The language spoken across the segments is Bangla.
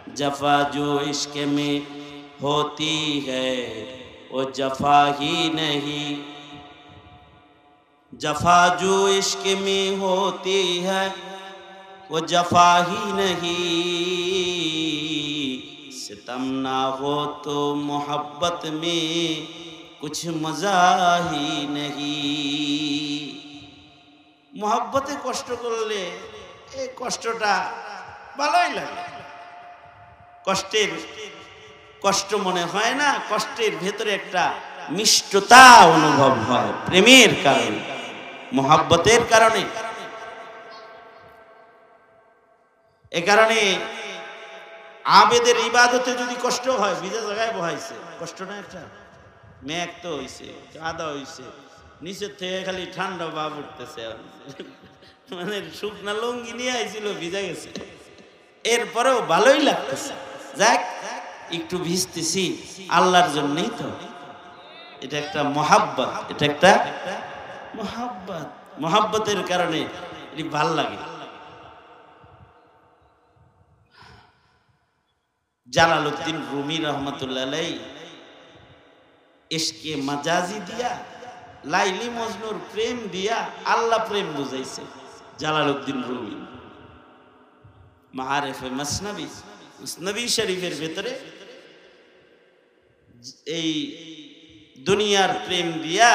जफा जो इश्क में होती है वो जफा ही नहीं, जफा जो इश्क में होती है वो जफा ही नहीं, सितम ना हो तो मोहब्बत में कुछ मजा ही नहीं। मोहब्बते कष्ट करले এই কষ্টটা ভালোই লাগে, কষ্টের কষ্ট মনে হয় না, কষ্টের ভেতরে একটা মিষ্টতা অনুভব হয় প্রেমের কারণে, মোহাব্বতের কারণে। এ কারণে আবেদের ইবাদতে যদি কষ্ট হয়, বিজা জায়গায় বহাইছে কষ্ট না, একটা মেঘ তো হইছে, কাদা হইছে, নিচের থেকে খালি ঠান্ডা ভাব উঠতেছে, মানে শুকনা লুঙ্গি নিয়ে আইছিল, ভিজা গেছে, এরপরেও ভালোই লাগতেছে। যাক একটু ভিজতেছি আল্লাহর জন্যই তো, এটা একটা মহাব্বত, এটা একটা মহাব্বত, মহাব্বতের কারণে এটি ভাল লাগে। জালালউদ্দিন রুমি রহমতুল্লাহ আলাইহি ইশকে মাজাজি দিয়া, লাইলি মজনুর প্রেম দিয়া আল্লাহ প্রেম বুঝাইছে জালালউদ্দিন রুমি। মাআরিফে মাসনবী, মুসনবী শরীফের ভিতরে এই দুনিয়ার প্রেম দিয়া,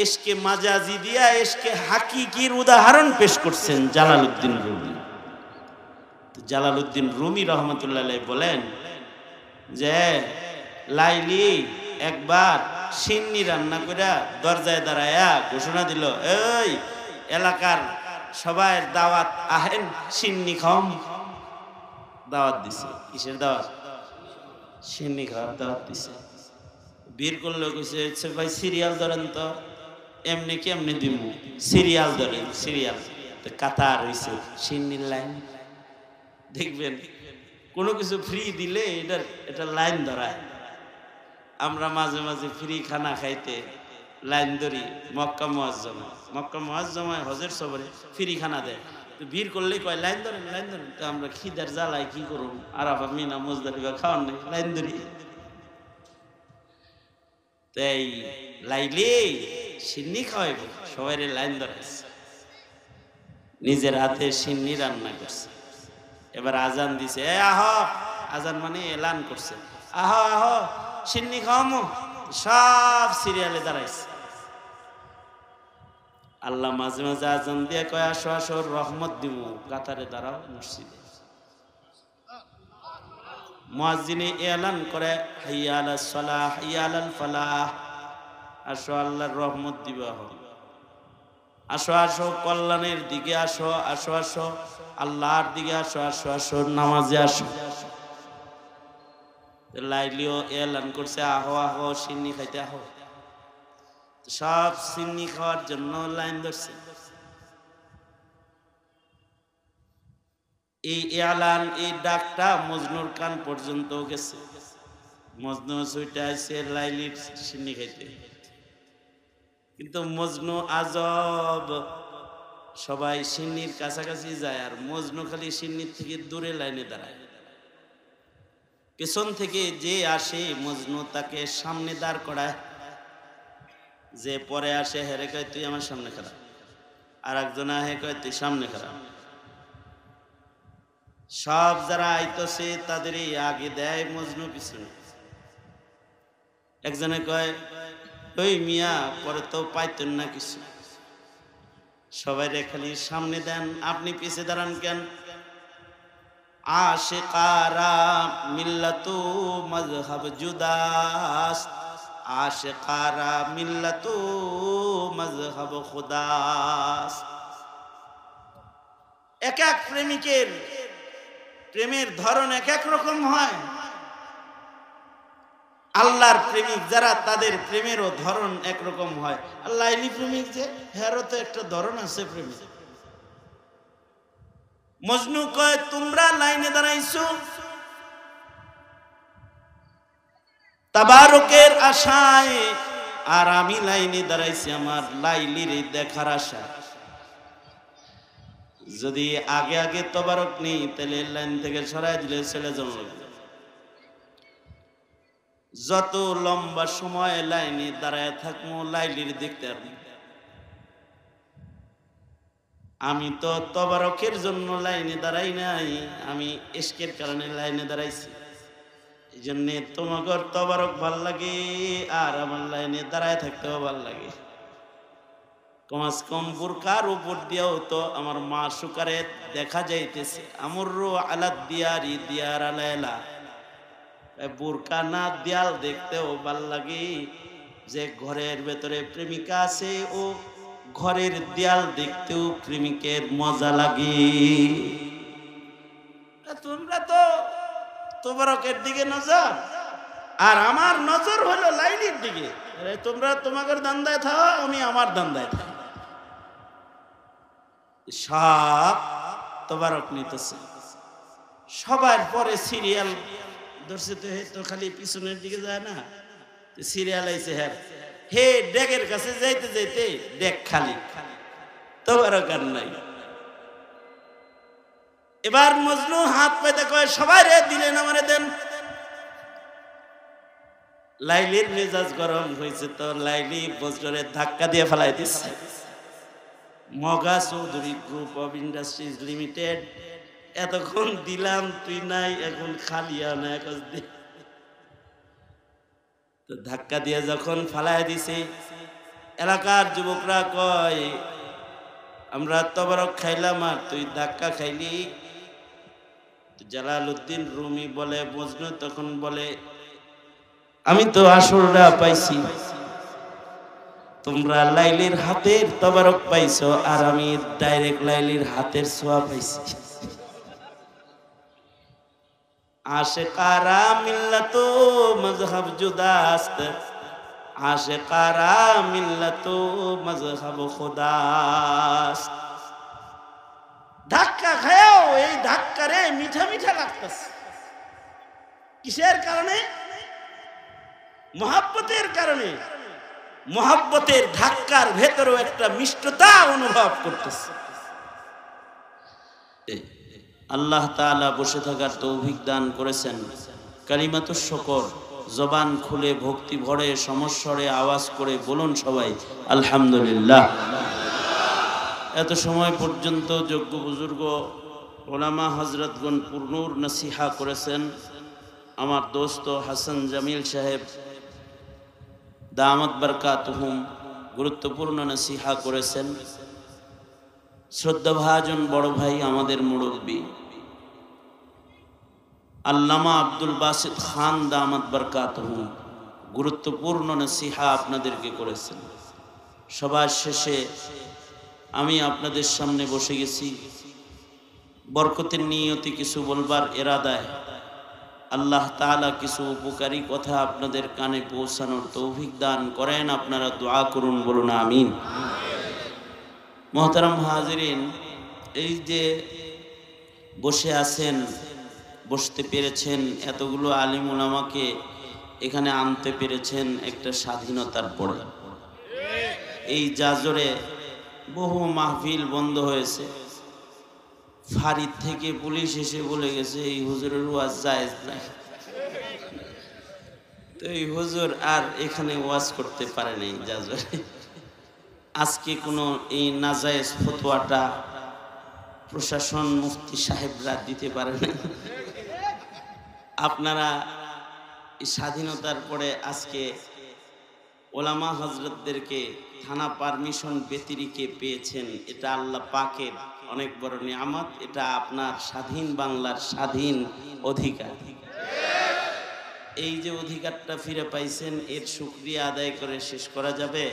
ইশকে মাজাজি দিয়া ইশকে হাকিকির উদাহরণ পেশ করছেন জালালউদ্দিন রুমি। জালালউদ্দিন রুমি রহমতুল্লাহ আলাইহি বলেন যে লাইলি একবার সিন্নি রান্না করে দরজায় দাঁড়ায়া ঘোষণা দিল, এই এলাকার সবাই দাওয়াত আহেন, সিন্নি খাওয়াম। দাওয়াত দিছে, কিসের দাওয়াত? সিন্নি খাওয়ার দাওয়াত দিছে। বীর করলো, কইছে ভাই সিরিয়াল ধরেন তো। এমনি কেমনি দিব? সিরিয়াল ধরেন, সিরিয়াল। কাতার হইছে সিন্নির লাইন। দেখবেন কোনো কিছু ফ্রি দিলে এটা লাইন ধরায়। আমরা মাঝে মাঝে ফ্রি খানা খাইতে লাইন ধরি মক্কা মুআজ্জমা, মক্কা মুআজ্জমায় হজের সবরে ফ্রি খানা দেয়, তো ভিড় করলেই কয় লাইন ধরেন, লাইন ধরেন। তো আমরা খিদার জ্বালায় কি করুন, আরাফা মিনা মুজদালিফা খাওয়ার নেই, লাইন ধরি। তাই লাইলে সিন্নি খাওয়াইব, সবাই লাইন ধরাইছে, নিজের হাতে সিন্নি রান্না করছে। এবার আজান দিছে, এ আহ, আজান মানে এলান করছে, আহ আহ সিন্নি খাওয়ামো। সব সিরিয়ালে দাঁড়াইছে। আল্লাহ মাঝে মাঝে আজান দিয়ে কয়, আসো আসো রহমত দিব, কাতারে দাঁড়াও মসজিদে। মুয়াজ্জিনে এলান করে, হাইয়া আলাস সালাহ, হাইয়া আলাল ফালাহ, আসো আল্লাহর রহমত দিব, আসো আসো কল্যাণের দিকে আসো, আসো আসো আল্লাহর দিকে আসো, আসো আসো নামাজে আসো। লাইলিও এলান করছে, আহো আহো সিন্নি খাইতে আহো। সব সিন্নি খাওয়ার জন্য লাইন ধরছে। এই এলান, এই ডাকটা মজনুর কান পর্যন্ত গেছে। মজনু ছুটে আসছে লাইলির সিন্নি খাইতে, কিন্তু মজনু আজব, সবাই সিন্নির কাছাকাছি যায় আর মজনু খালি সিন্নির থেকে দূরে লাইনে দাঁড়ায়। পেছন থেকে যে আসে মজনু তাকে সামনে দাঁড় করায়, যে পরে আসে হেরে কয় তুই আমার সামনে খাড়া, আর একজন আহে কয় তুই সামনে খাড়া। সব যারা আইতছে তাদেরই আগে দেয়, মজনু পিছনে। একজনে কয়, ওই মিয়া পরে তো পাইতেন না কিছু, সবাই খালি সামনে দেন, আপনি পিছে দাঁড়ান কেন? আশিকারা মিল্লাতু মযহাব জুদাস, আশিকারা মিল্লাতু মযহাব খুদাস। এক এক প্রেমিকের প্রেমের ধরন এক এক রকম হয়। আল্লাহর প্রেমিক যারা, তাদের প্রেমেরও ধরন একরকম হয়। আল্লাহ প্রেমিক যে, হেরও তো একটা ধরন আছে প্রেমিক। মজনু কয়, তোমরা লাইনে দাঁড়াইছো তাবারুকের আশায়, আর আমি লাইনে দাঁড়াইছি আমার লাইলির দেখার আশা। যদি আগে আগে তবারক নেই তাহলে লাইন থেকে সরাই দিলে ছেলে জন্ম লাগবে। যত লম্বা সময় লাইনে দাঁড়ায় থাকবো লাইলির দেখতে পারবো। আমি তো তবারকের জন্য লাইনে দাঁড়াই নাই, আমি ইশকের কারণে লাইনে দাঁড়াইছি। এই জন্যে তোমার তবারক ভাল লাগে আর আমার লাইনে দাঁড়ায় থাকতেও ভাল লাগে। কমাস কম বুরকার উপর দিয়েও তো আমার মা সুকারে দেখা যাইতেছে। আমরু আলাদ দিয়ারি দিয়ার আলাইলা, বুরকা না দিয়াল দেখতেও ভাল লাগে। যে ঘরের ভেতরে প্রেমিকা আছে ও ঘরের দেয়াল দেখতেও প্রেমিকের মজা লাগে। তোমরা তো তবারকের দিকে নজর, আর আমার নজর হলো লাইনের দিকে। তোমরা তোমাদের দান্দায় থাকো, আমি আমার দান্দায় থাকি। সব তবারক নিতেছে সবার পরে সিরিয়াল ধরছে। তো হে তো খালি পিছনের দিকে যায় না, সিরিয়াল আইছে। হ্যাঁ হে ডেকের কাছে যাইতে যাইতে ডেক খালি, তবারক আর নাই। এবার মজনু হাত পাইতে কয় সবাই রে দিলেন আমারে দেন। লাইলির মেজাজ গরম হয়েছে, তো লাইলি বজ্রে ধাক্কা দিয়ে ফেলাই দিচ্ছে। মগা Chowdhury group of industries limited, এতক্ষণ দিলাম তুই নাই, এখন খালি আনা এক। তো ধাক্কা দিয়ে যখন ফালাই দিছে, এলাকার যুবকরা কয় আমরা তবারক খাইলাম আর তুই ধাক্কা খাইলি। জালালউদ্দিন রুমি বলে, মজনু তখন বলে আমি তো আসরটা পাইছি, তোমরা লাইলির হাতের তবারক পাইছো আর আমি ডাইরেক্ট লাইলির হাতের ছোঁয়া পাইছি। আশিকারা মিল্লাতো মজহব জুদাস্ত, আশিকারা মিল্লাতো মজহব খুদাস্ত। ধাক্কা খাও, এই ধাক্কা রে মিঠা মিঠা লাগতেছে। কিসের কারণে? মহব্বতের কারণে। মহব্বতের ধাক্কার ভেতরেও একটা মিষ্টতা অনুভব করতেছে। আল্লাহ তাআলা বসে থাকার তৌফিক দান করেছেন। কালিমাতুশ শুকর, জবান খুলে ভক্তি ভরে সমস্বরে আওয়াজ করে বলুন সবাই আলহামদুলিল্লাহ। এত সময় পর্যন্ত যোগ্য বুজুর্গ ওলামা হযরতগণ পূর্ণুর নসিহা করেছেন। আমার দোস্ত হাসান জামিল সাহেব দামাত বরকাতুহুম গুরুত্বপূর্ণ নসিহা করেছেন। শ্রদ্ধাভাজন বড় ভাই আমাদের মুরব্বী আল্লামা আব্দুল বাসিত খান দামাত বরকাতুহুম গুরুত্বপূর্ণ নসিহা আপনাদেরকে করেছেন। সবার শেষে আমি আপনাদের সামনে বসে গেছি বরকতের নিয়তি কিছু বলবার ইরাদায়। আল্লাহ তাআলা কিছু উপকারী কথা আপনাদের কানে পৌঁছানোর তৌফিক দান করেন। আপনারা দোয়া করুন, বলুন আমিন। মোহতারাম হাজিরিন, এই যে বসে আছেন, বসতে পেরেছেন, এতগুলো আলিম উলামাকে এখানে আনতে পেরেছেন একটা স্বাধীনতার পরে। এই জাজরে বহু মাহফিল বন্ধ হয়েছে। ফারিদ থেকে পুলিশ এসে বলে গেছে এই হুজুরের ওয়াজ জায়েজ নাই। তো এই হুজুর আর এখানে ওয়াজ করতে পারে নাই জাজরে। আজকে কোনো এই নাজায়েজ ফতোয়াটা প্রশাসন মুফতি সাহেবরা দিতে পারে না। আপনারা এই স্বাধীনতার পরে আজকে ওলামা হযরতদেরকে থানা পারমিশন ব্যতিরেকে পেয়েছেন। এটা আল্লাহ পাকের অনেক বড় নিয়ামত। এটা আপনার স্বাধীন বাংলার স্বাধীন অধিকার। এই যে অধিকারটা ফিরে পাইছেন, এর শুকরিয়া আদায় করে শেষ করা যাবে?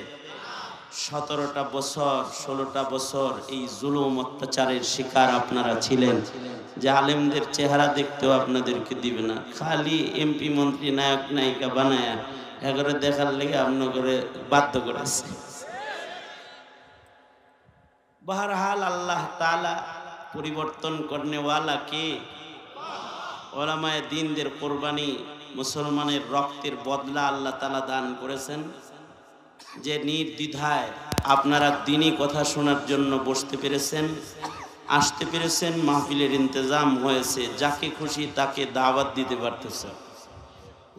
17টা বছর 16টা বছর এই জুলুম অত্যাচারের শিকার আপনারা ছিলেন, যে আলেমদের চেহারা দেখতেও আপনাদেরকে দিবে না, খালি এমপি মন্ত্রী নায়ক নায়িকা বানায় এগারে দেখার লেগে আপনাকে বাধ্য করেছে। বহরহাল আল্লাহ তাআলা পরিবর্তন করনে ওয়ালা কে? ওলামায়ে দ্বীনদের কোরবানি, মুসলমানের রক্তের বদলা আল্লাহ তাআলা দান করেছেন। যে নির্দ্বিধায় আপনারা দ্বীনি কথা শোনার জন্য বসতে পেরেছেন, আসতে পেরেছেন, মাহফিলের ইন্তজাম হয়েছে, যাকে খুশি তাকে দাওয়াত দিতে পারতেছে।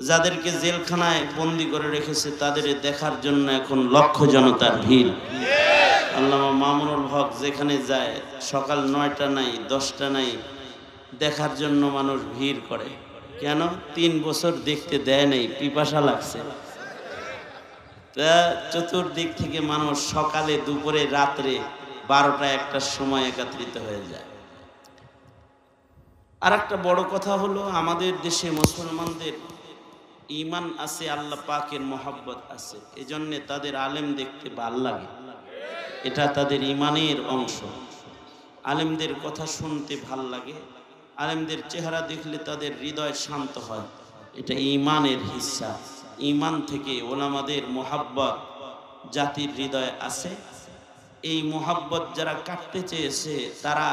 যাদেরকে জেলখানায় বন্দি করে রেখেছে তাদের দেখার জন্য এখন লক্ষ জনতার ভিড়। আল্লামা মামুনুল হক যেখানে যায় সকাল 9টা নাই 10টা নাই, দেখার জন্য মানুষ ভিড় করে। কেন? 3 বছর দেখতে দেয় নাই, পিপাসা লাগছে। তা চতুর্দিক থেকে মানুষ সকালে, দুপুরে, রাত্রে 12টা 1টার সময় একত্রিত হয়ে যায়। আর একটা বড় কথা হলো, আমাদের দেশে মুসলমানদের ঈমান আছে, আল্লাহ পাকের মহব্বত আছে, এজন্য তাদের আলেম দেখতে ভাল লাগে। এটা তাদের ঈমানের অংশ। আলেমদের কথা শুনতে ভাল লাগে, আলেমদের চেহারা দেখলে তাদের হৃদয় শান্ত হয়, এটা ঈমানের হিস্সা। ঈমান থেকে ওলামাদের মহব্বত জাতির হৃদয়ে আছে। এই মহব্বত যারা কাটতে চেয়েছে তারা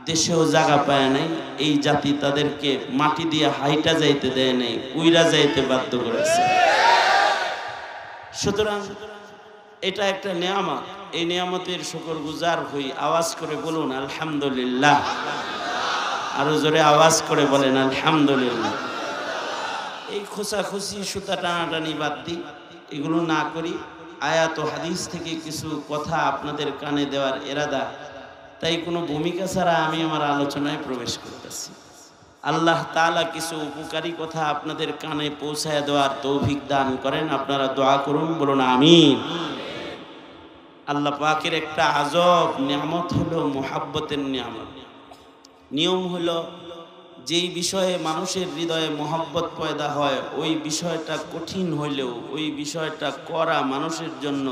দেশেও জায়গা পায় নাই, এই জাতি তাদেরকে মাটি দিয়ে হাইটা যাইতে দেয় নাই, উইরা যাইতে বাধ্য করেছে। সুতরাং এটা একটা নিয়ামত, এই নিয়ামতের শুকরগুজার হই। আওয়াজ করে বলুন আলহামদুলিল্লাহ। আরো জোরে আওয়াজ করে বলেন আলহামদুলিল্লাহ। এই খোঁচাখুচি সুতা টানাটানি বাদ দিই, এগুলো না করি। আয়াত ও হাদিস থেকে কিছু কথা আপনাদের কানে দেওয়ার এরাদা, তাই কোনো ভূমিকা ছাড়া আমি আমার আলোচনায় প্রবেশ করতেছি। আল্লাহ তাআলা কিছু উপকারী কথা আপনাদের কানে পৌঁছায় দেওয়ার তৌফিক দান করেন। আপনারা দোয়া করুন, বলুন আমিন। আল্লাহ পাকের একটা আজব নিয়ামত হলো মুহাব্বতের নিয়ামত। নিয়ম হলো, যেই বিষয়ে মানুষের হৃদয়ে মহব্বত পয়দা হয় ওই বিষয়টা কঠিন হইলেও ওই বিষয়টা করা মানুষের জন্য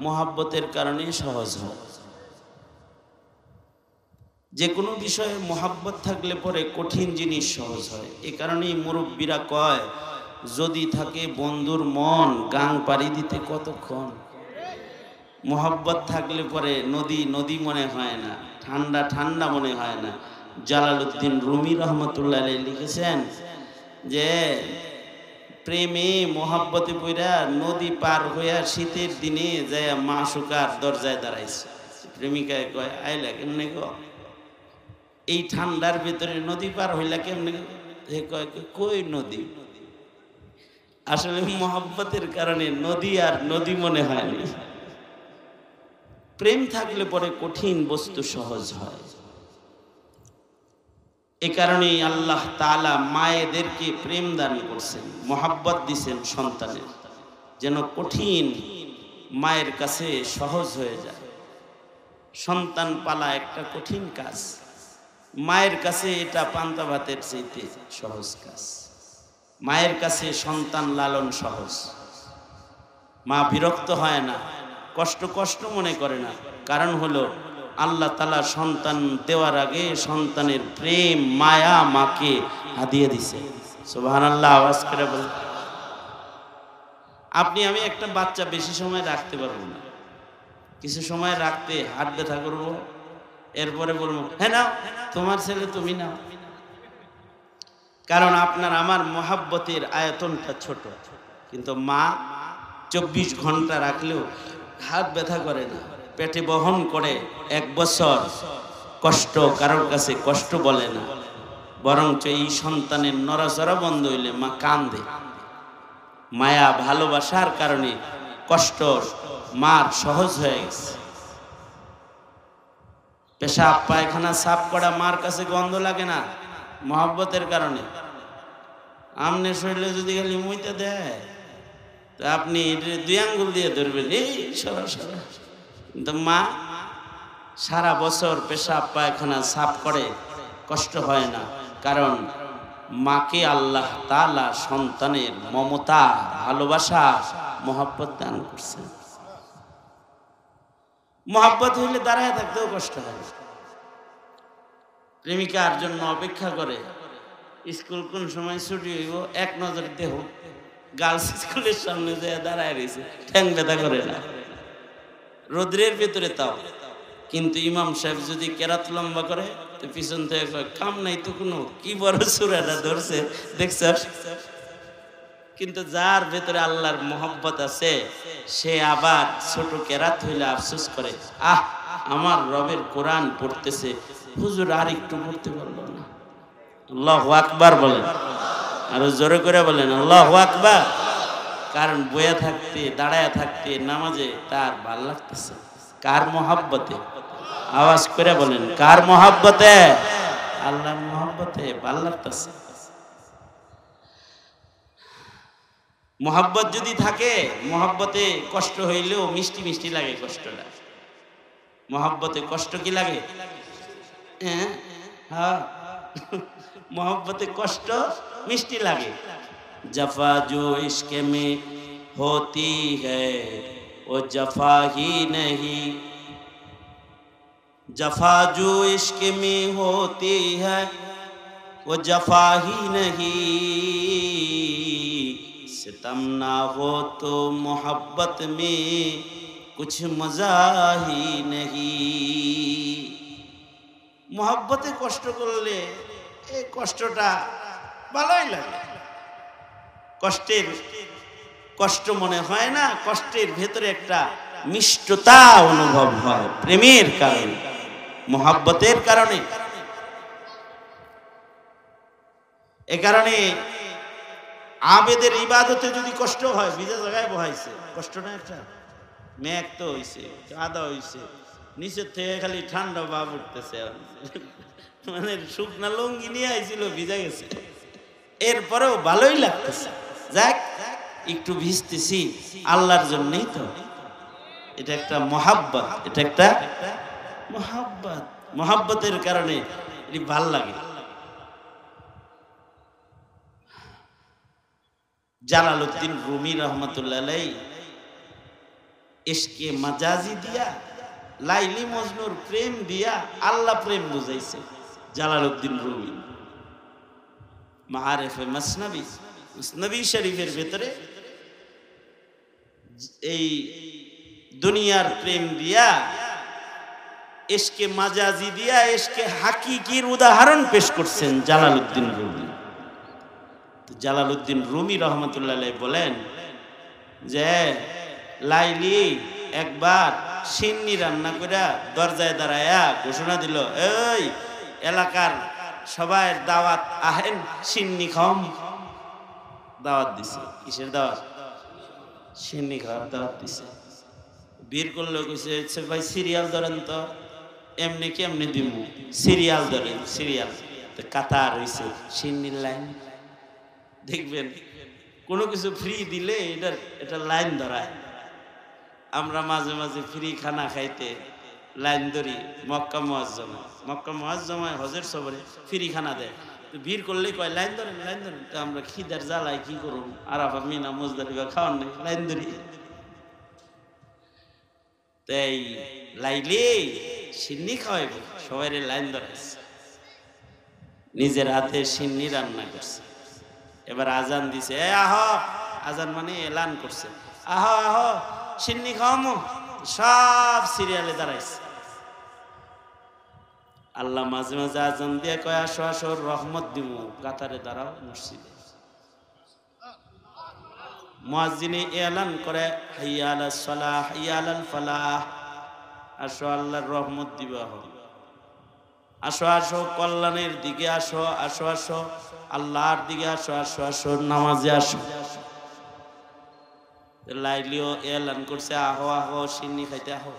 মহব্বতের কারণে সহজ হয়। যে কোনো বিষয়ে মহব্বত থাকলে পরে কঠিন জিনিস সহজ হয়। এ কারণেই মুরব্বীরা কয়, যদি থাকে বন্ধুর মন, গাং পাড়ি দিতে কতক্ষণ। মহব্বত থাকলে পরে নদী নদী মনে হয় না, ঠান্ডা ঠান্ডা মনে হয় না। জালালউদ্দিন রুমি রহমতুল্লাহ আলাইহি লিখেছেন যে প্রেমে মহব্বতে পইরা নদী পার হইয়া শীতের দিনে যায় মাসুকার দরজায় দাঁড়াইছে। প্রেমিকায় কয়, আইলা কেমনে গো? এই ঠান্ডার ভিতরে নদী পার হইলা কেমনে? কয়, কই নদী? আসলে মহব্বতের কারণে নদী আর নদী মনে হয়নি। প্রেম থাকলে পরে কঠিন বস্তু সহজ হয়। এ কারণেই আল্লাহ তাআলা মায়েদেরকে প্রেম দান করছেন, মহব্বত দিছেন সন্তানের, যেন কঠিন মায়ের কাছে সহজ হয়ে যায়। সন্তান পালা একটা কঠিন কাজ, মায়ের কাছে এটা পান্তা ভাতের চাইতে সহজ কাজ। মায়ের কাছে সন্তান লালন সহজ। মা বিরক্ত হয় না, কষ্ট কষ্ট মনে করে না। কারণ হলো আল্লাহ তাআলা সন্তান দেওয়ার আগে সন্তানের প্রেম মায়া মাকে হাদিয়ে দিছে। সুবহানাল্লাহ, আওয়াজ করে বলেন। আপনি আমি একটা বাচ্চা বেশি সময় রাখতে পারবো না, কিছু সময় রাখতে হাত ব্যথা করবো, এরপরে বলবো হ্যাঁ নাও তোমার ছেলে তুমি নাও। কারণ আপনার আমার মহব্বতের আয়তনটা ছোট। কিন্তু মা 24 ঘন্টা রাখলেও হাত ব্যথা করে না, পেটে বহন করে 1 বছর কষ্ট, কারোর কাছে কষ্ট বলে না। বরঞ্চ এই সন্তানের নড়াচড়া বন্ধ হইলে মা কান্দে। মায়া ভালোবাসার কারণে কষ্ট মার সহজ হয়ে গেছে। পেশাব পায়খানা সাফ করা মার কাছে গন্ধ লাগে না, মহব্বতের কারণে। আমনে শরীরে যদি খালি মুইতে দেয় তা আপনি 2 আঙ্গুল দিয়ে ধরবেন, এই সরাসরি। কিন্তু মা সারা বছর পেশাব পায়খানা সাফ করে, কষ্ট হয় না। কারণ মাকে আল্লাহ তাআলা সন্তানের মমতা, ভালোবাসা, মহব্বত দান করছেন। মহব্বত হইলে দাঁড়ায় থাকতেও কষ্ট হয়। প্রেমিকার জন্য অপেক্ষা করে, স্কুল কোন সময় ছুটি হইব এক নজর দেহ, গার্লস স্কুলের সামনে যায় দাঁড়ায় রয়েছে, ঠ্যাং ব্যথা করে না, রোদ্রের ভেতরে তাও। কিন্তু ইমাম সাহেব যদি কেরাত লম্বা করে তো পিছন থেকে কয়, কাম নাই তো কোনো, কি বড় সূরাটা ধরছে দেখছ। কিন্তু যার ভেতরে আল্লাহর মহব্বত আছে সে আবার ছোট কেরাত হইলে আফসোস করে, আহ আমার রবের কোরআন পড়তেছে, হুজুর আর একটু পড়তে পারলো না। আল্লাহু আকবার বলেন, আরো জোরে করে বলেন আল্লাহু আকবার। কারণ বইয়া থাকতে দাঁড়ায়া থাকতে নামাজে তার ভাল লাগতেছে। কার মহাব্বতে? আওয়াজ করে বলেন, কার মহাব্বতে? আল্লাহর মহাব্বতে ভাল লাগতেছে। মহাব্বত যদি থাকে, মহাব্বতে কষ্ট হইলেও মিষ্টি মিষ্টি লাগে কষ্টটা। মহাব্বতে কষ্ট কি লাগে? হ্যাঁ, मोहब्बत कष्ट मिष्टी लगे। जफा जो इश्क में होती है वो जफा ही नहीं, जफा जो इश्क में होती है वो जफा ही नहीं, सितम ना हो तो मोहब्बत में कुछ मजा ही नहीं। मोहब्बते कष्ट करले এই কষ্টটা ভালোই লাগে। কষ্ট মনে হয় না, কষ্টের ভেতরে একটা মিষ্টতা অনুভব হয় প্রেমের কারণে, মোহাব্বতের কারণে। এ কারণে আবেদের ইবাদতে যদি কষ্ট হয়, ভিজা জায়গায় বহাইছে কষ্ট না, একটা মেঘ তো হইছে, কাদা হইছে, নিচের থেকে খালি ঠান্ডা ভাব উঠতেছে, মানে শুকনা লুঙ্গি নিয়ে আইছিল, ভিজা গেছে, এরপরেও ভালোই লাগতেছে। যাক, একটু ভিজতেছি আল্লাহর জন্যই তো। এটা একটা মহাব্বত, এটা একটা মহাব্বত। মহাব্বতের কারণে এটি ভাল লাগে। জালালউদ্দিন রুমি রহমতুল্লাহ আলাইহি ইশকে মাজাজি দিয়া, লাইলি মজনুর প্রেম দিয়া আল্লাহ প্রেম বুঝাইছে। জালালউদ্দিন রুমি মাআরিফে মসনবী শরীফের ভিতরে এই দুনিয়ার প্রেম দিয়া, ইশকে মাজাজি দিয়া ইশকে হাকিকির উদাহরণ পেশ করছেন জালালউদ্দিন রুমি। জালালউদ্দিন রুমি রহমতুল্লাহ আলাইহি বলেন যে লাইলি একবার সিন্নি রান্না করে দরজায় দাঁড়ায়া ঘোষণা দিল, এই এলাকার সবাই দাওয়াত আহেন, সিন্নি খাওয়াম। দাওয়াত দিছে। কিসের দাওয়াত? সিন্নি খাওয়ার দাওয়াত দিছে। বীর করলে কইছে, ভাই সিরিয়াল ধরেন তো। এমনি কেমনি দিব? সিরিয়াল ধরেন। সিরিয়াল কাতার হইছে, সিন্নির লাইন। দেখবেন কোনো কিছু ফ্রি দিলে এটা লাইন ধরায়। আমরা মাঝে মাঝে ফ্রি খানা খাইতে লাইন ধরি মক্কা মুআজ্জমায় হজের সফরে ফ্রি খানা দেয়। ভিড় করলেই কয় লাইন ধরেন, লাইন ধরেন। তো আমরা খিদার জ্বালাই কি করব, আরাফা মিনা মুজদালিফা খাওয়ার নেই, লাইন ধরি। তাই লাইলে সিন্নি খাওয়াইব, সবাই লাইন ধরাইছে, নিজের হাতে সিন্নি রান্না করছে। এবার আজান দিছে, আহো, আজান মানে এলান করছে, আহো আহো সিন্নি খাওয়ামো। সব সিরিয়ালে দাঁড়াইছে। আল্লাহ মাঝে মাঝে আজান দিয়ে কয়, আসো আসো রহমত দিব, কাতারে দাঁড়াও মসজিদে। মুয়াজ্জিনে এলান করে, হাইয়া আলাস সালাহ হাইয়া আলাল ফালাহ, আসো আল্লাহর রহমত দিবা হবে, আসো আসো কল্যাণের দিকে আসো, আসো আসো আল্লাহর দিকে আসো, আসো আসো নামাজে আসো। লাইলিও এলান করছে, আহো আহো সিন্নি খাইতে আহো।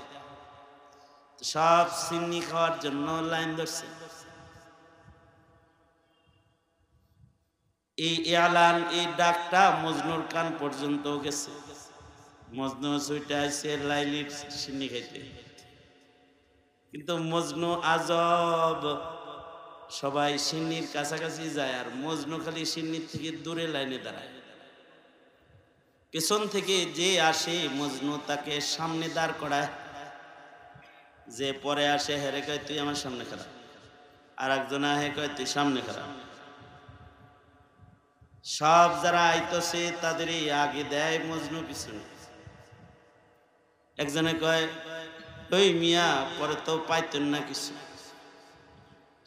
সব সিন্নি খাওয়ার জন্য লাইন ধরছে। এই এলান, এই ডাকটা মজনুর কান পর্যন্ত গেছে। মজনু ছুটে আসছে লাইলির সিন্নি খাইতে। কিন্তু মজনু আজব, সবাই সিন্নির কাছাকাছি যায় আর মজনু খালি সিন্নির থেকে দূরে লাইনে দাঁড়ায়। পেছন থেকে যে আসে মজনু তাকে সামনে দাঁড় করায়, যে পরে আসে হেরে কয় তুই আমার সামনে খাড়া, আর একজন আহে কয় তুই সামনে খাড়া। সব যারা আইতছে তাদেরই আগে দেয়, মজনু পিছনে। একজনে কয়, ওই মিয়া পরে তো পাইতেন না কিছু,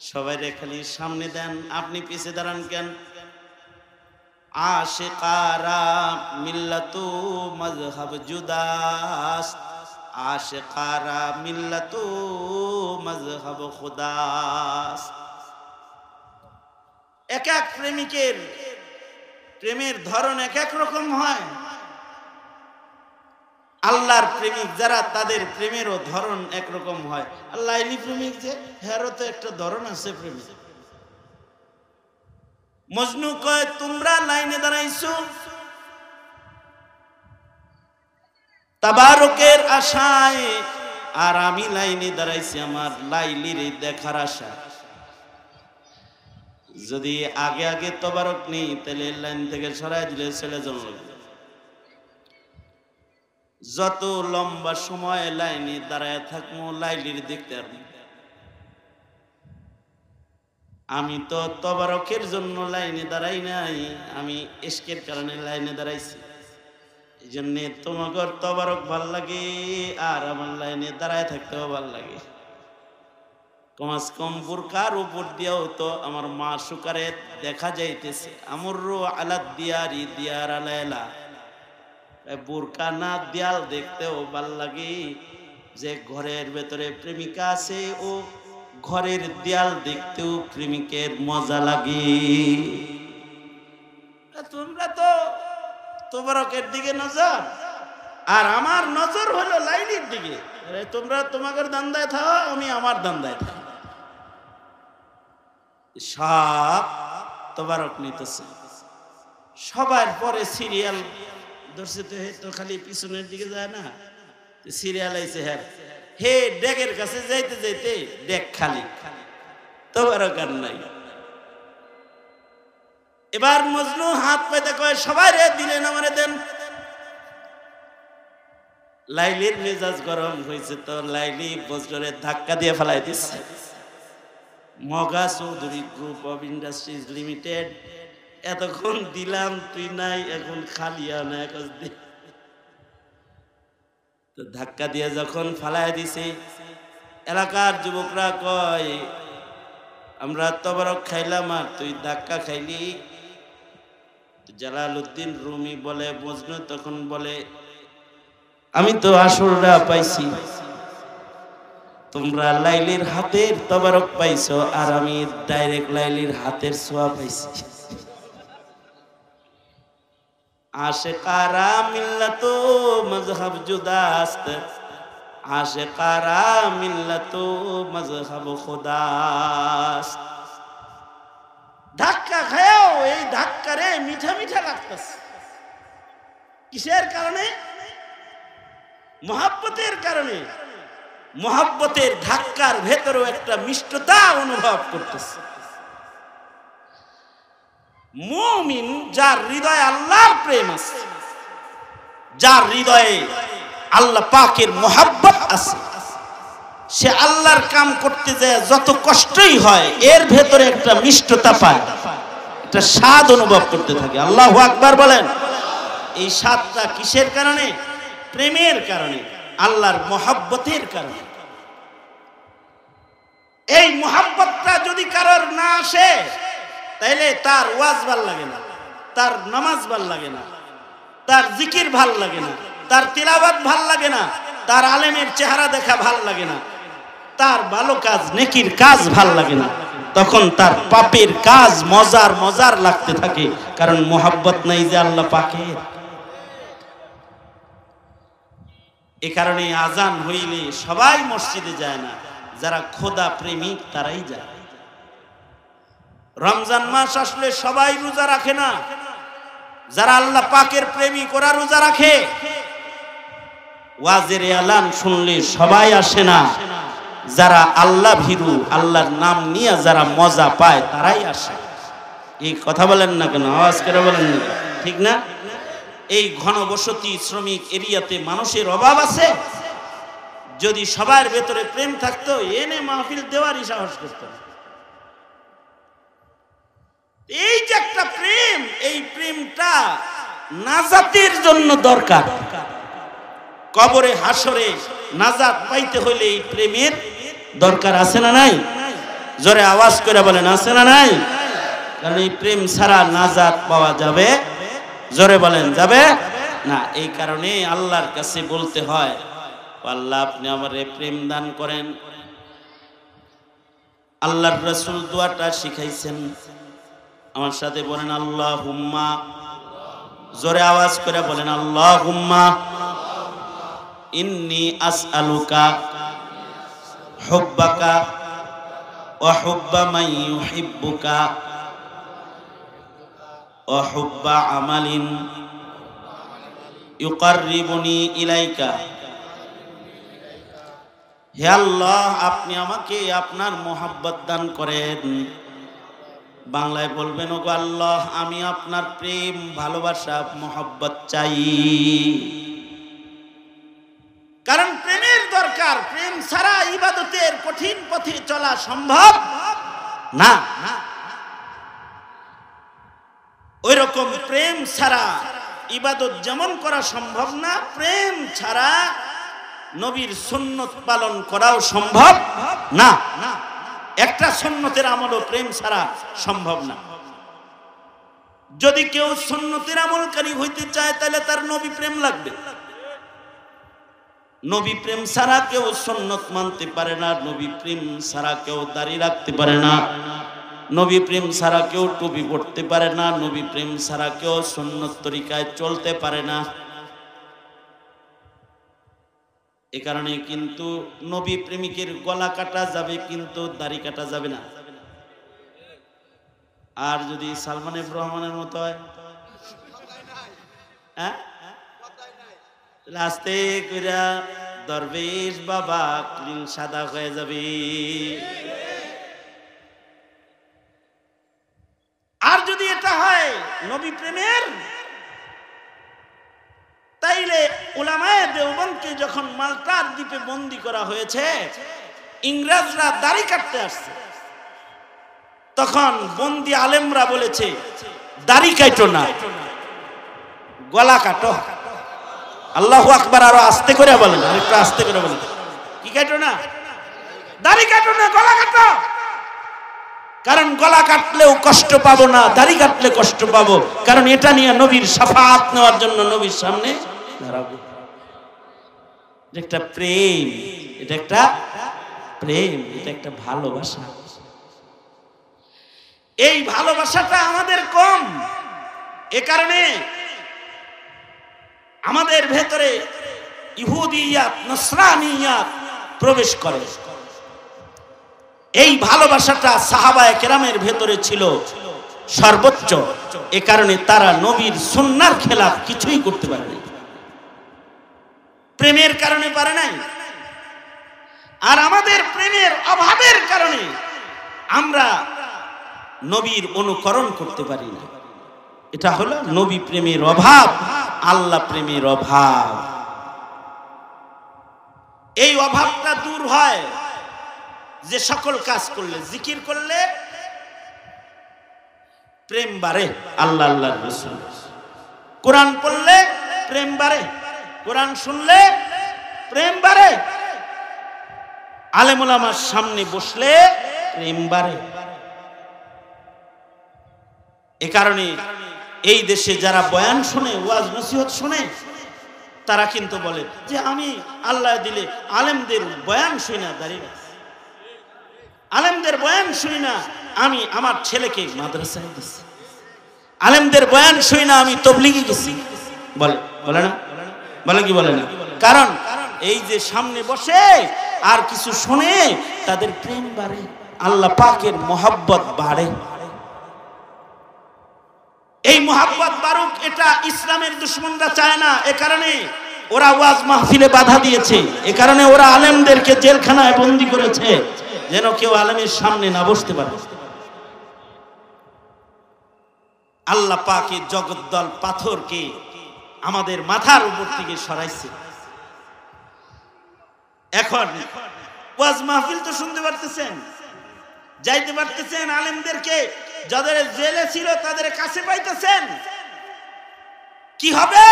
সবাই খালি সামনে দেন, আপনি পিছে দাঁড়ান কেন? আশিকারা মিল্লাতু মাযহাব জুদাস, আশিকারা মিল্লাতু মাযহাব খুদাস। এক এক প্রেমিকের প্রেমের ধরন এক এক রকম হয়। আল্লাহর প্রেমিক যারা তাদের প্রেমেরও ধরন একরকম হয়। আল্লাহ প্রেমিক যে হেরও তো একটা ধরন আছে প্রেমিক। মজনু কয় তোমরা লাইনে দাঁড়াইছো তাবারকের আশায়, আর আমি লাইনে দাঁড়াইছি আমার লাইলির দেখার আশা। যদি আগে আগে তবারক নেই তাহলে লাইন থেকে সরাই দিলে ছেলে জন্ম। যত লম্বা সময় লাইনে দাঁড়ায় থাকবো লাইলির দেখতে পারবো। আমি তো তবারকের জন্য লাইনে দাঁড়াই নাই, আমি ইশকের কারণে লাইনে দাঁড়াইছি। এই জন্য তোমার তবারক ভাল লাগে আর আমার লাইনে দাঁড়ায় থাকতেও ভাল লাগে। কমাস কম বুরকার উপর দিয়েও তো আমার মা সুকারে দেখা যাইতেছে। আমরু আলাদ দিয়ারি দিয়ার আলাইলা, বুরকা না দেয়াল দেখতেও ভাল লাগে। যে ঘরের ভেতরে প্রেমিকা আছে ও ঘরের দেয়াল দেখতেও প্রেমিকের মজা লাগে। তোমরা তো তবারকের দিকে নজর, আর আমার নজর হলো লাইলির দিকে। তোমরা তোমাদের দান্দায় থাকো, আমি আমার দান্দায় থাকি। সব তবারক নিতেছে সবার পরে সিরিয়াল ধরছে তো, তো খালি পিছনের দিকে যায় না, সিরিয়াল আইছে। হ্যাঁ হে ডেকের কাছে যাইতে যাইতে ডেক খালি, তবারক আর নাই। এবার মজনু হাত পাইতে কয় সবাই রে দিলেন আমারে দেন। লাইলির মেজাজ গরম হয়েছে তো লাইলি বজ্রে ধাক্কা দিয়ে ফেলাই দিচ্ছে। মগা Chowdhury group of industries limited, এতক্ষণ দিলাম তুই নাই, এখন খালি আনা তো ধাক্কা দিয়ে যখন ফালাই দিছে, এলাকার যুবকরা কয় আমরা তবারক খাইলাম আর তুই ধাক্কা খাইলি। জালালউদ্দিন রুমি বলে, মজনু তখন বলে আমি তো আসররা পাইছি, তোমরা লাইলির হাতের তবারক পাইছো আর আমি ডাইরেক্ট লাইলির হাতের ছোঁয়া পাইছি। আশিকারা মিল্লাতু মাযহাব জুদাস্ত, আশিকারা মিল্লাতু মাযহাব খুদাস। ধাক্কা খাও, এই ধাক্কা রে মিঠা মিঠা লাগতেছে। কিসের কারণে? মুহাব্বতের কারণে। মুহাব্বতের ধাক্কার ভেতরেও একটা মিষ্টতা অনুভব করতেছে। মুমিন যার হৃদয়ে আল্লাহর প্রেম আছে, যার হৃদয়ে আল্লাহ পাকের মুহাব্বত আছে, সে আল্লাহর কাম করতে যায় যত কষ্টই হয় এর ভেতরে একটা মিষ্টতা পায়, একটা স্বাদ অনুভব করতে থাকে। আল্লাহু আকবার বলেন। এই স্বাদটা কিসের কারণে? প্রেমের কারণে, আল্লাহর মুহাব্বতের কারণে। এই মুহাব্বতটা যদি কারোর না আসে তাইলে তার ওয়াজ ভাল লাগে না, তার নামাজ ভাল লাগে না, তার জিকির ভাল লাগে না, তার তিলাওয়াত ভাল লাগে না, তার আলেমের চেহারা দেখা ভাল লাগে না, তার ভালো কাজ নেকির কাজ ভাল লাগে না। তখন তার পাপের কাজ মজার মজার লাগতে থাকে, কারণ মুহাব্বত নাই যে আল্লাহ পাকের। এ কারণে আজান হইলে সবাই মসজিদে যায় না, যারা খোদা প্রেমিক তারাই যায়। রমজান মাস আসলে সবাই রোজা রাখে না, যারা আল্লাহ পাকের প্রেমিক ওরা রোজা রাখে। ওয়াজের এলান শুনলে সবাই আসে না, যারা আল্লাহ ভীরু, আল্লাহর নাম নিয়ে যারা মজা পায় তারাই আসে। এই কথা বলেন না কেন? আওয়াজ করে বলেন না, ঠিক না? এই ঘনবসতি শ্রমিক এরিয়াতে মানুষের অভাব আছে। যদি সবার ভেতরে প্রেম থাকতো এনে মাহফিল দেওয়ারই সাহস করতো। এই যে একটা প্রেম, এই প্রেমটা নাজাতের জন্য দরকার। কবরে হাসরে নাজাত পাইতে হলে এই প্রেমের দরকার আছে না নাই? জোরে আওয়াজ করে বলেন, আছে না নাই? কারণ এই প্রেম ছাড়া নাজাত পাওয়া যাবে, জোরে বলেন, যাবে না। এই কারণে আল্লাহর কাছে বলতে হয় আল্লাহ আপনি আমারে প্রেম দান করেন। আল্লাহর রাসূল দোয়াটা শিখাইছেন, আমার সাথে বলেন আল্লাহুম্মা, জোরে আওয়াজ করে বলেন আল্লাহুম্মা ইন্নী আসআলুকা হুব্বাকা ওয়া হুব্বা মান ইউহিব্বুকা ওয়া হুব্বা আমালিন ইউকাররিবুনি ইলাইকা। হে আল্লাহ, আপনি আমাকে আপনার মোহাব্বত দান করেন। বাংলায় বলবেন, ওগো আল্লাহ, আমি আপনার প্রেম, ভালোবাসা, মোহাব্বত চাই। কারণ প্রেমের দরকার। প্রেম ছাড়া ইবাদতের কঠিন পথে চলা সম্ভব না। ওই রকম প্রেম ছাড়া ইবাদত যেমন করা সম্ভব না, প্রেম ছাড়া নবীর সুন্নত পালন করাও সম্ভব না। একটা সুন্নতের আমলও প্রেম ছাড়া সম্ভব না। যদি কেউ সুন্নতের আমলকারী হইতে চায় তাহলে তার নবী প্রেম লাগবে। নবী প্রেম ছাড়া কেউ সুন্নত মানতে পারে না। নবী প্রেম ছাড়া কেউ দাড়ি রাখতে পারে না। নবী প্রেম ছাড়া কেউ টুপি পড়তে পারে না। নবী প্রেম ছাড়া কেউ সুন্নত তরিকায় চলতে পারে না। এ কারণে কিন্তু নবী প্রেমিকের গলা কাটা যাবে, কিন্তু দাড়ি কাটা যাবে না। আর যদি সালমান এফ রহমানের মতো হয়, হ্যাঁ, আস্তে কইরা দরবেশ বাবা ক্লিন সাদা হয়ে যাবে। আর যদি এটা হয় নবী প্রেমের, তাইলে উলামায়ে দেওবন্দকে যখন মাল্টার দ্বীপে বন্দী করা হয়েছে, ইংরেজরা দাড়ি কাটতে আসছে, তখন বন্দী আলেমরা বলেছে দাড়ি কাটো না, গলা কাটো। আল্লাহু আকবার, আরো আস্তে করে বলেন, আরেকটু আস্তে করে বলেন। কি কাটো না? দাড়ি কাটো না, গলা কাটো। কারণ গলা কাটলেও কষ্ট পাবো না, দাড়ি কাটলে কষ্ট পাবো। কারণ এটা নিয়ে নবীর শাফাআত নেওয়ার জন্য নবীর সামনে দাঁড়াবো। এটা একটা প্রেম, এটা একটা প্রেম, এটা একটা ভালোবাসা। এই ভালোবাসাটা আমাদের কম। এ কারণে আমাদের ভেতরে ইহুদিয়াত, নসরানিয়াত প্রবেশ করে। এই ভালোবাসাটা সাহাবায়ে কেরামের ভেতরে ছিল সর্বোচ্চ। এ কারণে তারা নবীর সুন্নাহর খেলাফ কিছুই করতে পারে নাই, প্রেমের কারণে পারে নাই। আর আমাদের প্রেমের অভাবের কারণে আমরা নবীর অনুকরণ করতে পারি না। এটা হলো নবী প্রেমের অভাব, আল্লাহ প্রেমের অভাব। এই অভাবটা দূর হয় যে সকল কাজ করলে, জিকির করলে প্রেম বাড়ে, আল্লাহ আল্লাহর রাসূল। কোরআন পড়লে প্রেম বাড়ে, কোরআন শুনলে প্রেম বাড়ে, আলেম ওলামার সামনে বসলে প্রেম বাড়ে। এ কারণে এই দেশে যারা বয়ান শুনে, ওয়াজ নসিহত শুনে, তারা কিন্তু বলে যে আমি আল্লাহ দিলে আলেমদের বয়ান শুই না, দাঁড়িয়ে আলেমদের বয়ান শুই না, আমি আমার ছেলেকে মাদ্রাসায় দিচ্ছি, আলেমদের বয়ান শুই না, আমি তবলিগে গেছি। বলে বলে না? বলে কি বলে না? কারণ এই যে সামনে বসে আর কিছু শুনে তাদের প্রেম বাড়ে, আল্লাহ পাকের মোহাব্বত বাড়ে। এই মোহাব্বত বাড়ুক, এটা ইসলামের দুশমনরা চায় না। এ কারণে ওরা ওয়াজ মাহফিলে বাধা দিয়েছে। এ কারণে ওরা আলেমদেরকে জেলখানায় বন্দী করেছে, যেন কেউ আলেমের সামনে না বসতে পারে। আল্লাহ পাকে জগদ্দল পাথরকে আমাদের মাথার উপর থেকে সরাইছে। এখন ওয়াজ মাহফিল তো শুনতে পারতেছেন, যাইতে পারতেছেন, আলেমদেরকে যাদের জেলে ছিল তাদের কাছে পাইতেছেন। কি হবে?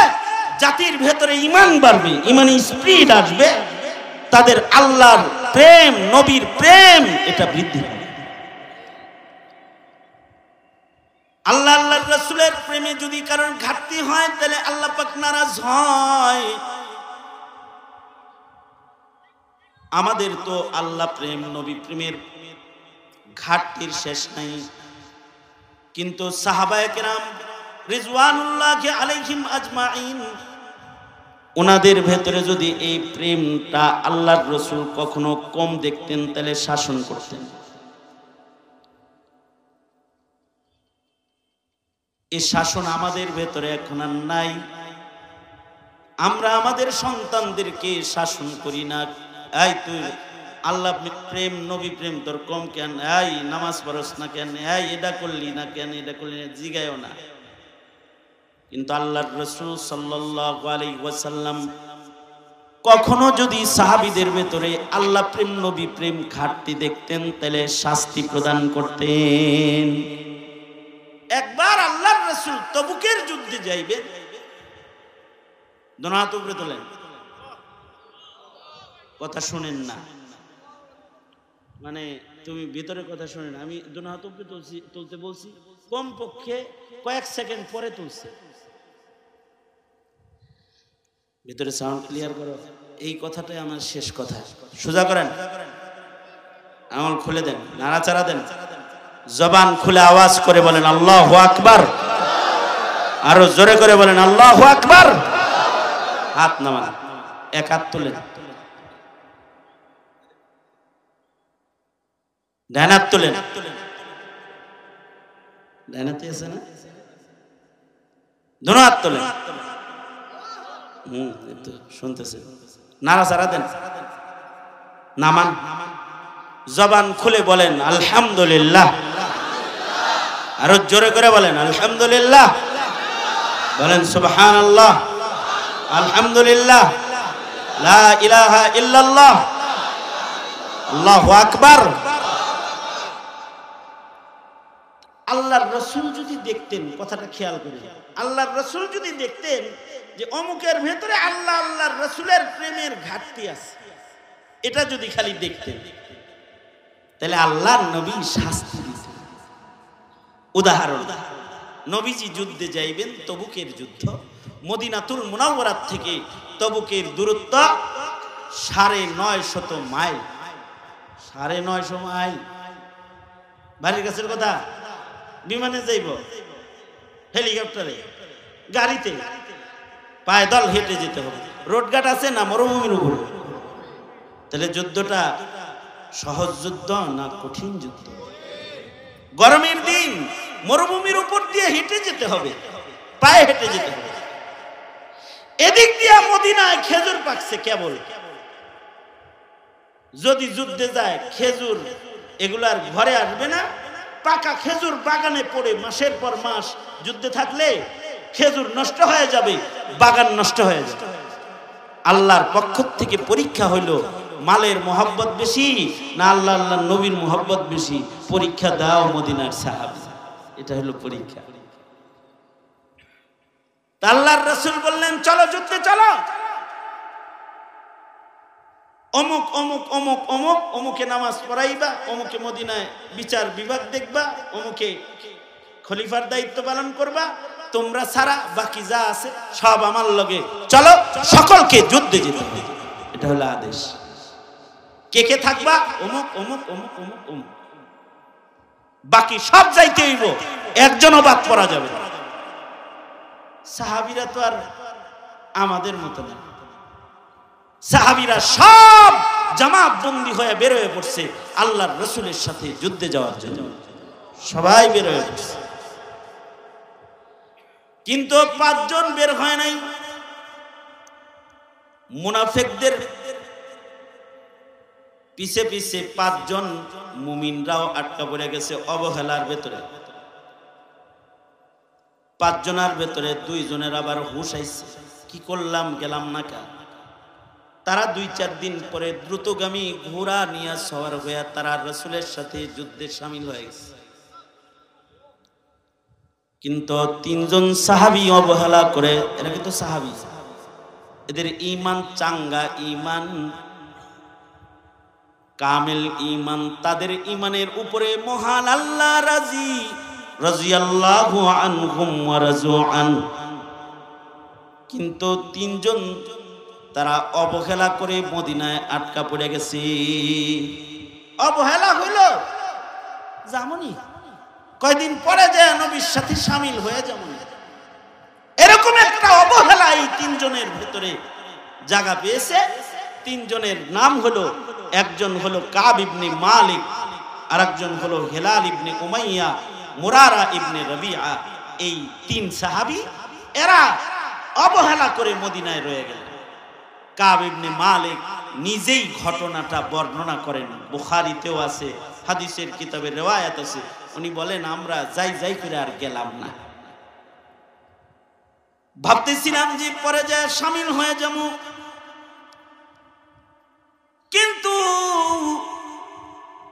জাতির ভেতরে ঈমান বাড়বে, ঈমানি স্পিরিট আসবে, তাদের আল্লাহর প্রেম, নবীর প্রেম এটা বৃদ্ধি হবে। আল্লাহ আল্লাহর রাসূলের প্রেমে যদি কারোর ঘাটতি হয় তাহলে আল্লাহ পাক নারাজ হয়। আমাদের তো আল্লাহ প্রেম নবী প্রেমের ঘাটতির শেষ নাই, কিন্তু সাহাবায়ে কেরাম রিজওয়ানুল্লাহি আলাইহিম আজমাইন ওনাদের ভেতরে যদি এই প্রেমটা আল্লাহর রসুল কখনো কম দেখতেন তাহলে শাসন করতেন। এই শাসন আমাদের ভেতরে এখন আর নাই। আমরা আমাদের সন্তানদেরকে শাসন করি না, এই তুই আল্লাহ প্রেম নবী প্রেম তোর কম কেন, এই নামাজ পড়স না কেন, এই এটা করলি না কেন, এটা করলি না, জিগায়ও না। কিন্তু আল্লাহর রাসূল সাল্লাল্লাহু আলাইহি ওয়াসাল্লাম কখনো যদি সাহাবীদের ভেতরে আল্লাহ প্রেম নবী প্রেম ঘাটতি দেখতেন তাহলে শাস্তি প্রদান করতেন। একবার আল্লাহর রাসূল তবুকের যুদ্ধে যাইবেন, দোনো হাত উপরে তোলেন, কথা শুনেন না, মানে তুমি ভিতরে কথা শুনেন, আমি দোনো হাত উপরে তুলতে বলছি, কমপক্ষে কয়েক সেকেন্ড পরে তুলছে। ভিতরে সাউন্ড ক্লিয়ার করো, এই কথাটাই আমার শেষ কথা। সোজা করেন, আঙুল খুলে দেন, নাড়াচাড়া দেন, জবান খুলে আওয়াজ করে বলেন আল্লাহু আকবার, আরো জোরে করে বলেন আল্লাহু আকবার। হাত নামান, এক হাত তুলেন, ডান হাত তুলেন, ডান হাতে আছে না, দোনো হাত তোলেন, শুনতেছে, নাড়াচাড়া দেন, নামান, জবান খুলে বলেন আলহামদুলিল্লাহ, আরো জোরে করে বলেন আলহামদুলিল্লাহ, বলেন সুবহানাল্লাহ, আলহামদুলিল্লাহ, লা ইলাহা ইল্লাল্লাহ, আল্লাহু আকবার। আল্লাহর রাসূল যদি দেখতেন, কথাটা খেয়াল করেন, আল্লাহর রাসূল যদি দেখতেন যে অমুকের ভেতরে আল্লাহ আল্লাহর রাসূলের প্রেমের ঘাটতি আছে, এটা যদি খালি দেখতেন তাহলে আল্লাহর নবী শাস্তি দিতেন। উদাহরণ, নবীজি যুদ্ধে যাইবেন, তবুকের যুদ্ধ, মদিনাতুল মুনাওয়ারা থেকে তবুকের দূরত্ব 950 মাইল, 950 মাইল, বাড়ির কাছের কথা। বিমানে যাইব, হেলিকপ্টারে, গাড়িতে, পায়দল হেঁটে যেতে হবে, রোডঘাট আছে না মরুভূমির উপর, তাহলে যুদ্ধটা সহজ যুদ্ধ না কঠিন যুদ্ধ? গরমের দিন মরুভূমির উপর দিয়ে হেঁটে যেতে হবে, পায়ে হেঁটে যেতে হবে। এদিক দিয়ে মদিনায় খেজুর পাকছে কেবল, যদি যুদ্ধে যায় খেজুর এগুলার ঘরে আসবে না, পাকা খেজুর বাগানে পড়ে মাসের পর মাস যুদ্ধে থাকলে খেজুর নষ্ট হয়ে যাবে, বাগান নষ্ট হয়ে যাবে। আল্লাহর পক্ষ থেকে পরীক্ষা হইল, মালের মোহাব্বত বেশি না আল্লাহ আল্লাহর নবীর মোহাব্বত বেশি? পরীক্ষা দাও মদিনার সাহাবী, এটা হলো পরীক্ষা। আল্লাহর রাসূল বললেন চলো যুদ্ধে চলো, অমুক অমুক অমুক অমুক অমুকে নামাজ পড়াইবা, অমুকে মদিনায় বিচার বিভাগ দেখবা, অমুকে খলিফার দায়িত্ব পালন করবা, তোমরা ছাড়া বাকি যা আছে সব আমার লগে চলো, সকলকে যুদ্ধে যেতে হবে, এটা হলো আদেশ। কে কে থাকবা? অমুক অমুক অমুক অমুক অমুক, বাকি সব যাইতে হইব, একজনও বাদ পড়া যাবে না। সাহাবীরা তো আর আমাদের মতো না, সাহাবীরা সব জামাত বন্দী হয়ে বের হয়ে পড়ছে আল্লাহর রাসূলের সাথে যুদ্ধে যাওয়ার জন্য, সবাই বের হয়ে পড়ছে। কিন্তু 5 জন বের হয় নাই। মুনাফিকদের পিছে পিছে 5 জন মুমিনরাও আটকা পড়ে গেছে অবহেলার ভেতরে। 5 জনের ভেতরে 2 জনের আবার হুঁশ আইছে, কি করলাম গেলাম না কা। তারা 2-4 দিন পরে দ্রুতগামী ঘোড়া নিয়ে সওয়ার হয়ে তারা রাসূলের সাথে যুদ্ধে শামিল হয়ে গেছে। কিন্তু 3 জন সাহাবী অবহেলা করে, এরা কিন্তু সাহাবী, এদের ঈমান চাঙ্গা, ঈমান কামেল ঈমান, তাদের ঈমানের উপরে মহান আল্লাহ রাজি, রাদিয়াল্লাহু আনহুম ওয়া রাজু আন। কিন্তু 3 জন তারা অবহেলা করে মদিনায় আটকা পড়ে গেছে। অবহেলা হইল যেমনই কয়দিন পরে যায় নবীর সাথে শামিল হয়ে যেমন, এরকম একটা অবহেলা এই তিনজনের ভেতরে জায়গা পেয়েছে। তিনজনের নাম হলো, একজন হলো কাব ইবনে মালিক, আরেকজন হলো হেলাল ইবনে উমাইয়া, মুরারা ইবনে রবিআ। এই তিন সাহাবী এরা অবহেলা করে মদিনায় রয়ে গেল। কাব ইবনে মালিক নিজেই ঘটনাটা বর্ণনা করেন, বুখারীতেও আছে, হাদিসের কিতাবে রিওয়ায়াত আছে। উনি বলেন আমরা যাই করে আর গেলাম না, ভাবতেছিলাম যে পরে যায় শামিল হয়ে যাবো, কিন্তু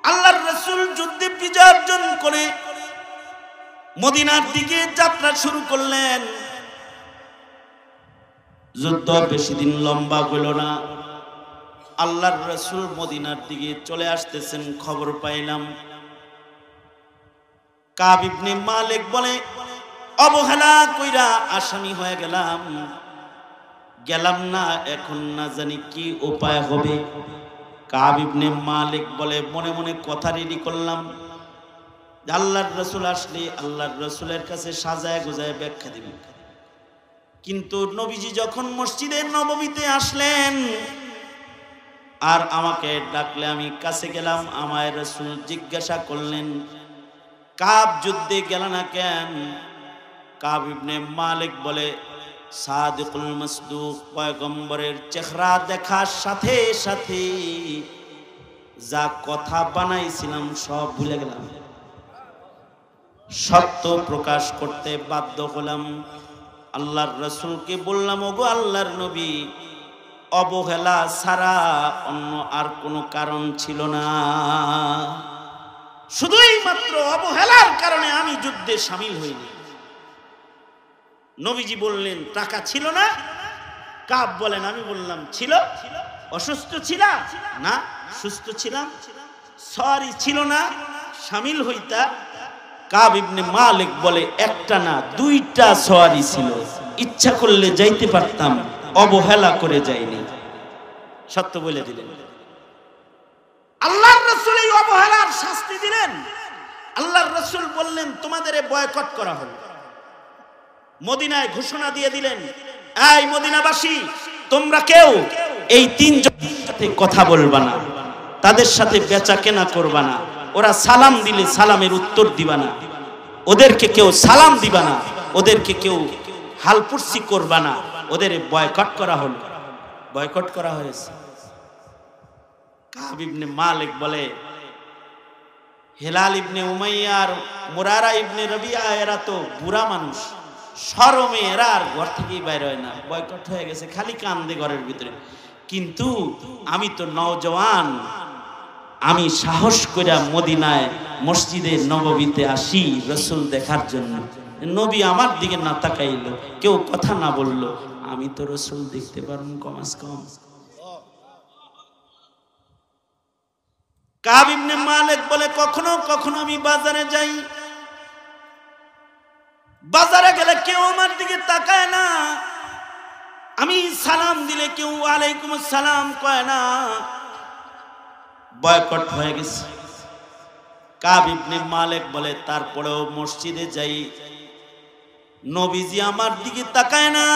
আল্লাহর রাসূল যুদ্ধে বিজয় অর্জন করে মদিনার দিকে যাত্রা শুরু করলেন। যুদ্ধ বেশি দিন লম্বা হইল না, আল্লাহর রাসূল মদিনার দিকে চলে আসতেছেন, খবর পাইলাম। কাব ইবনে মালিক বলে অবহেলা কইরা আসামি হয়ে গেলাম না, এখন না জানি কি উপায় হবে। কাব ইবনে মালিক বলে মনে মনে কথা রেডি করলাম, আল্লাহর রাসূল আসলে আল্লাহর রাসূলের কাছে সাজায় গোজায় ব্যাখ্যা দিব। কিন্তু নবীজি যখন মসজিদে নববীতে আসলেন আর আমাকে ডাকলে আমি কাছে গেলাম, আমায় রাসূল জিজ্ঞাসা করলেন কাব যুদ্ধে গেল না কেন? কাব ইবনে মালিক বলে সাদিকুল মাসদুক পয়গম্বরের চেহারা দেখার সাথে সাথে যা কথা বানাইছিলাম সব ভুলে গেলাম, সত্য প্রকাশ করতে বাধ্য হলাম। আল্লাহর রাসূলকে বললাম, ওগো আল্লাহর নবী, অবহেলা ছাড়া অন্য আর কোনো কারণ ছিল না, শুধুই মাত্র অবহেলার কারণে আমি যুদ্ধে শামিল হইনি। নবীজি বললেন টাকা ছিল না? কাব বলেন আমি বললাম ছিল। অসুস্থ ছিলা? না, সুস্থ ছিলাম। সরি ছিল না, শামিল হইতা? কাব ইবনে মালিক বলে একটা না দুইটা সওয়ারি ছিল, ইচ্ছা করলে যাইতে পারতাম, অবহেলা করে যাইনি। সত্য বলে দিলেন। আল্লাহর রাসূল এই অবহেলার শাস্তি দিলেন। আল্লাহর রাসূল বললেন তোমাদের বয়কট করা হলো। মদিনায় ঘোষণা দিয়ে দিলেন, এই মদিনাবাসী, তোমরা কেউ এই তিনজনের সাথে কথা বলবা না, তাদের সাথে বেচা কেনা করবা না, ওরা সালাম দিলে সালামের উত্তর দিবা না, ওদেরকে কেউ সালাম দিবা না, ওদেরকে কেউ হালপুরসি করবা না, ওদের বয়কট করা হলো। বয়কট করা হয়েছে। কাব ইবনে মালিক বলে হেলাল ইবনে উমাইয়া আর মুরারা ইবনে রবিআ এরা তো বুড়া মানুষ, শরমে এরা আর ঘর থেকেই বাইরে হয় না, বয়কট হয়ে গেছে, খালি কান্দে ঘরের ভিতরে। কিন্তু আমি তো নওজওয়ান, আমি সাহস করে মদিনায় মসজিদে নববীতে আসি রাসূল দেখার জন্য। নবী আমার দিকে না তাকাইলো, কেউ কথা না বললো, আমি তো রাসূল দেখতে পারবো কমাস কম। কাব ইবনে মালিক বলে কখনো কখনো আমি বাজারে যাই, বাজারে গেলে কেউ আমার দিকে তাকায় না, আমি সালাম দিলে কেউ ওয়ালাইকুম আসসালাম কয় না, বয়কট হয়ে গেছে। কাব ইবনে মালিক বলে তারপরেও মসজিদে যাই, নবীজি আমার দিকে তাকায় না,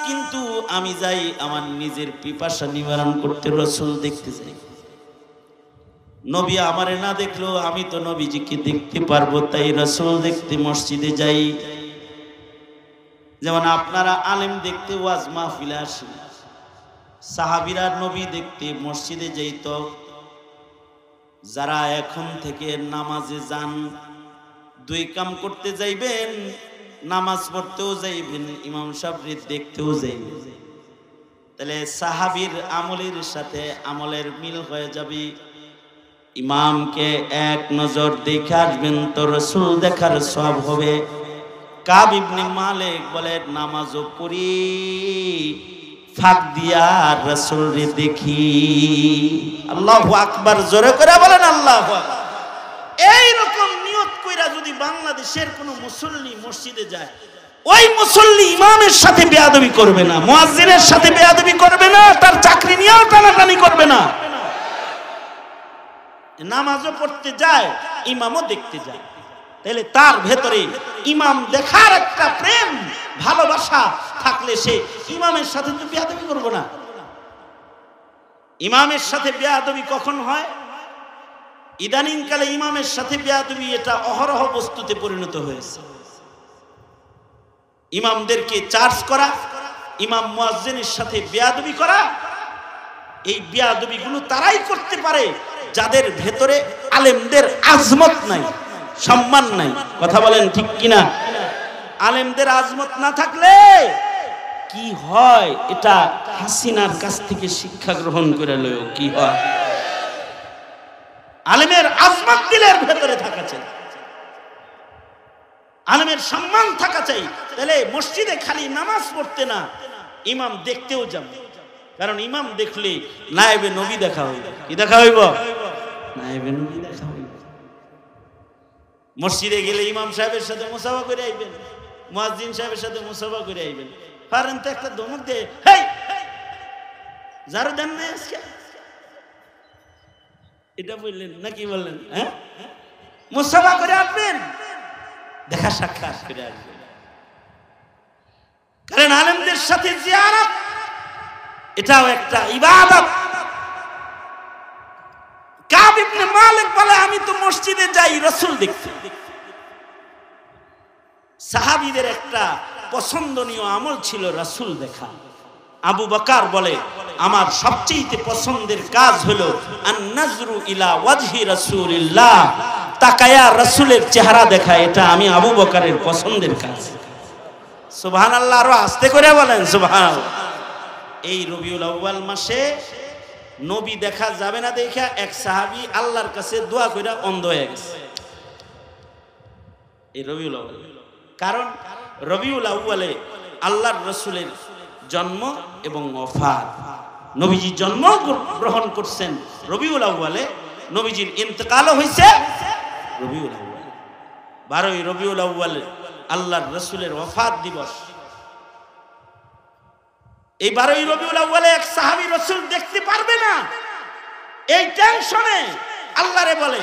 কিন্তু আমি যাই আমার নিজের পিপাসা নিবারণ করতে, রাসূল দেখতে যাই। নবী আমারে না দেখলো, আমি তো নবীজিকে দেখতে পারবো, তাই রাসূল দেখতে মসজিদে যাই। যেমন আপনারা আলেম দেখতে ওয়াজ মাহফিলে আসেন, সাহাবীরা নবী দেখতে মসজিদে যাইত। যারা এখন থেকে নামাজে যান, দুই কাম করতে যাইবেন, নামাজ পড়তেও যাইবেন, ইমাম সাহেবের দেখতেও যাইবেন, তাহলে সাহাবীর আমলের সাথে আমলের মিল হয়ে যাবে। ইমামকে এক নজর দেখে আসবেন তো রাসূল দেখার সওয়াব হবে। কাব ইবনে মালিক বলে নামাজও পড়ি, ফাঁক দিয়া রাসূলকে দেখি। আল্লাহু আকবার, জোরে করে বলেন আল্লাহু আকবার। এই রকম নিয়ত কইরা যদি বাংলাদেশের কোনো মুসল্লি মসজিদে যায়, ওই মুসল্লি ইমামের সাথে বেয়াদবি করবে না, মুয়াজ্জিনের সাথে বেয়াদবি করবে না, তার চাকরি নিয়েও টানাটানি করবে না। নামাজও পড়তে যায়, ইমামও দেখতে যায়, তাহলে তার ভেতরে ইমাম দেখার একটা প্রেম ভালোবাসা থাকলে সে ইমামের সাথে তো বেয়াদবি করবে না। ইমামের সাথে বেয়াদবি কখন হয়? ইদানিং কালে ইমামের সাথে বেয়াদবি এটা অহরহ বস্তুতে পরিণত হয়েছে। ইমামদেরকে চার্জ করা, ইমাম মুয়াজ্জিনের সাথে বেয়াদবি করা, এই বেয়াদবিগুলো তারাই করতে পারে যাদের ভেতরে আলেমদের আজমত নাই, সম্মান নাই। কথা বলেন ঠিক কিনা? আলেমদের আজমত না থাকলে কি হয়, এটা হাসিনার কাছ থেকে শিক্ষা গ্রহণ করে লও। কি হয়? আলেমের আজমত দিলের ভেতরে থাকা চাই, আলেমের সম্মান থাকা চাই। তাহলে মসজিদে খালি নামাজ পড়তে না, ইমাম দেখতেও যাবে। কারণ ইমাম দেখলে নায়েবে নবী দেখা হইব। কি দেখা হইব? নায়েবে নবী দেখা হইব। মসজিদে গেলে ইমাম সাহেবের সাথে মুসাফা করে আইবেন, মুয়াজ্জিন সাহেবের সাথে মুসাফা করে আইবেন। পারেন তো একটা ধমক দে, হেই যারা দেন না আজকে, এটা বললেন নাকি বললেন? হ্যাঁ, মুসাফা করে আসবেন, দেখা সাক্ষাৎ করে আসবেন। কারণ আলেমদের সাথে জিয়ারত এটাও একটা ইবাদত। কাব ইবনে মালিক বলে, আমি তো মসজিদে যাই রাসূল দেখতে। সাহাবীদের একটা পছন্দনীয় আমল ছিল রাসূল দেখা। আবু বকর বলে, আমার সবচেয়ে পছন্দের কাজ হলো আন-নাজরু ইলা ওয়াজহি রাসূলিল্লাহ, তাকায়া রাসূলের চেহারা দেখা। এটা আমি আবু বকরের পছন্দের কাজ। সুবহানাল্লাহ, আরো আস্তে করে বলেন সুবহানাল্লাহ। এই রবিউল আউয়াল মাসে নবী দেখা যাবে না দেখা এক সাহাবী আল্লাহর কাছে দোয়া কইরা অন্ধ হয়ে গেছে। এই রবিউল আউয়াল, কারণ রবিউল আউয়ালে আল্লাহর রাসূলের জন্ম এবং ওফাত। নবীজি জন্ম গ্রহণ করছেন রবিউল আউয়ালে, নবীজির ইন্তেকালও হয়েছে রবিউল আউয়ালে। 12ই রবিউল আউয়ালে আল্লাহর রাসূলের ওফাত দিবস। এই 12ই রবিউল আউয়ালে এক সাহাবী রাসূল দেখতে পারবে না, এই টেনশনে আল্লাহরে বলে,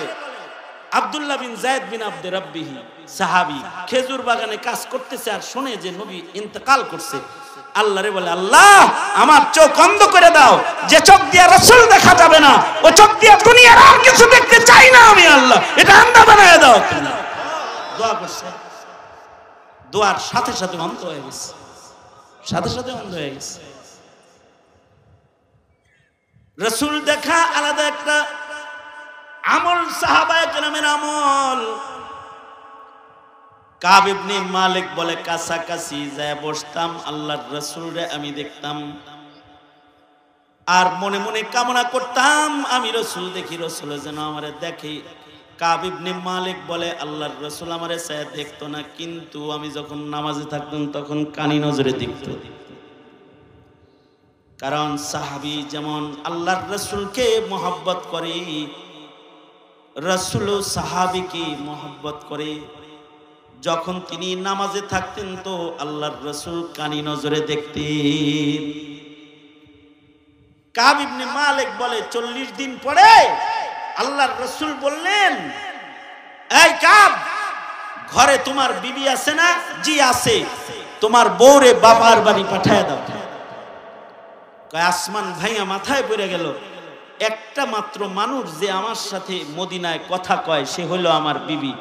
আব্দুল্লাহ বিন যায়েদ বিন আব্দে রাব্বিহি সাহাবী খেজুর বাগানে কাজ করতেছে আর শুনে যে নবী ইন্তেকাল করছে। আল্লাহরে বলে, আল্লাহ আমার চোখ অন্ধ করে দাও, যে চোখ দিয়ে রাসূল দেখা যাবে না, ও চোখ দিয়ে দুনিয়ার আর কিছু দেখতে চাই না আমি, আল্লাহ এটা আন্ধা বানায় দাও। দোয়া করছে, দোয়ার সাথে সাথে অন্ধ হয়ে গেছে, সাথে সাথে অন্ধ হয়ে গেছে। রাসূল দেখা আলাদা একটা আমল, সাহাবায়ে কেরামের আমল। কাব ইবনে মালিক বলে, কাছাকাছি যায় বসতাম, আল্লাহর রাসূলরে আমি দেখতাম আর মনে মনে কামনা করতাম আমি রাসূল দেখি, রাসূল যেন আমারে দেখে। কাব ইবনে মালিক বলে, আল্লাহর রাসূল আমারে চায় দেখতো না, কিন্তু আমি যখন নামাজে থাকতাম তখন কানি নজরে দেখতো। কারণ সাহাবী যেমন আল্লাহর রাসূলকে মহব্বত করে, রাসূলও সাহাবীকে মহব্বত করে। যখন তিনি নামাজে থাকতেন তো আল্লাহর রাসূল কানি নজরে দেখতেন। কাব ইবনে মালিক বলে, 40 দিন পরে আল্লাহর রাসূল বললেন, এই কাব, ঘরে তোমার বিবি আছে না? জি আছে। তোমার বউরে বাবার বাড়ি পাঠায় দাও। আসমান ভাইয়া মাথায় পড়ে গেল, একটা মাত্র মানুষ যে আমার সাথে মদিনায় কথা কয় সে হলো আমার বিবি,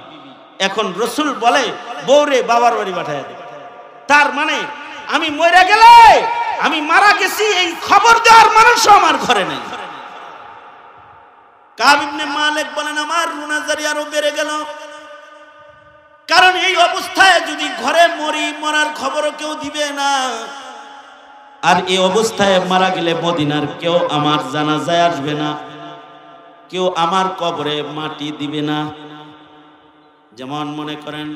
এখন রাসূল বলে বউরে বাবার বাড়ি পাঠায় দে। তার মানে আমি মরে গেলে, আমি মারা গেছি এই খবর দেওয়ার মানুষও আমার ঘরে নেই। কাব ইবনে মালিক বলেন, আমার রুনাজারি আরো বেড়ে গেল। কারণ এই অবস্থায় যদি ঘরে মরি, মরার খবরও কেউ দিবে না, আর এই অবস্থায় মারা গেলে মদিনার কেউ আমার জানাজায় আসবে না, কেউ আমার কবরে মাটি দিবে না। যেমন মনে করেন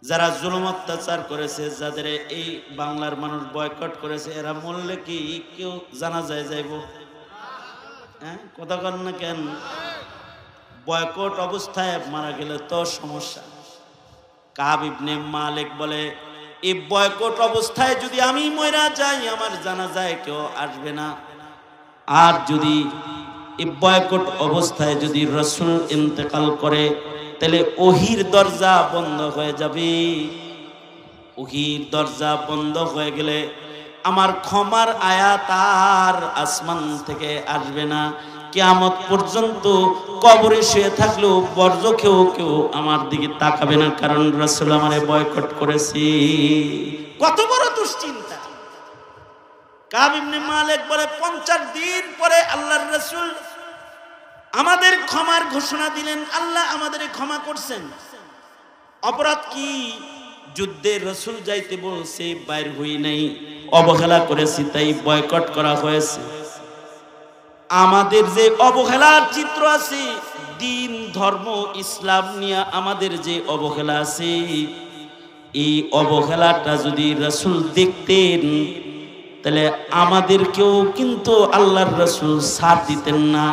যারা জুলুম অত্যাচার করেছে, যাদের এই বাংলার মানুষ বয়কট করেছে, এরা মরলে কি কেউ জানাজায় যাইব? হ্যাঁ, কথা কন না কেন? বয়কট অবস্থায় মারা গেলে তো সমস্যা। কাব ইবনে মালিক বলে, এই বয়কট অবস্থায় যদি আমি মইরা যাই আমার জানাজায় কেউ আসবে না, আর যদি এই বয়কট অবস্থায় যদি রাসূল ইন্তেকাল করে তাহলে ওহির দরজা বন্ধ হয়ে যাবে। ওহির দরজা বন্ধ হয়ে গেলে আমার ক্ষমার আয়াত আর আসমান থেকে আসবে না। কিয়ামত পর্যন্ত কবরে শুয়ে থাকলেও বর্জ কেউ কেউ আমার দিকে তাকাবে না, কারণ রাসূল আমারে বয়কট করেছে। কত বড় দুশ্চিন্তা! কাব ইবনে মালিক বলে 50 দিন পরে আল্লাহর রাসূল আমাদের ক্ষমার ঘোষণা দিলেন। আল্লাহ আমাদের ক্ষমা করছেন। অপরাধ কি? যুদ্ধে রাসূল যাইতে বলছে, বাইর হই নাই, অবহেলা করেছি, তাই বয়কট করা হয়েছে। আমাদের যে অবহেলার চিত্র আছে, দিন ধর্ম ইসলাম নিয়ে আমাদের যে অবহেলা আছে, এই অবহেলাটা যদি রাসূল দেখতেন তাহলে আমাদেরকেও কিন্তু আল্লাহর রাসূল ছাড় দিতেন না।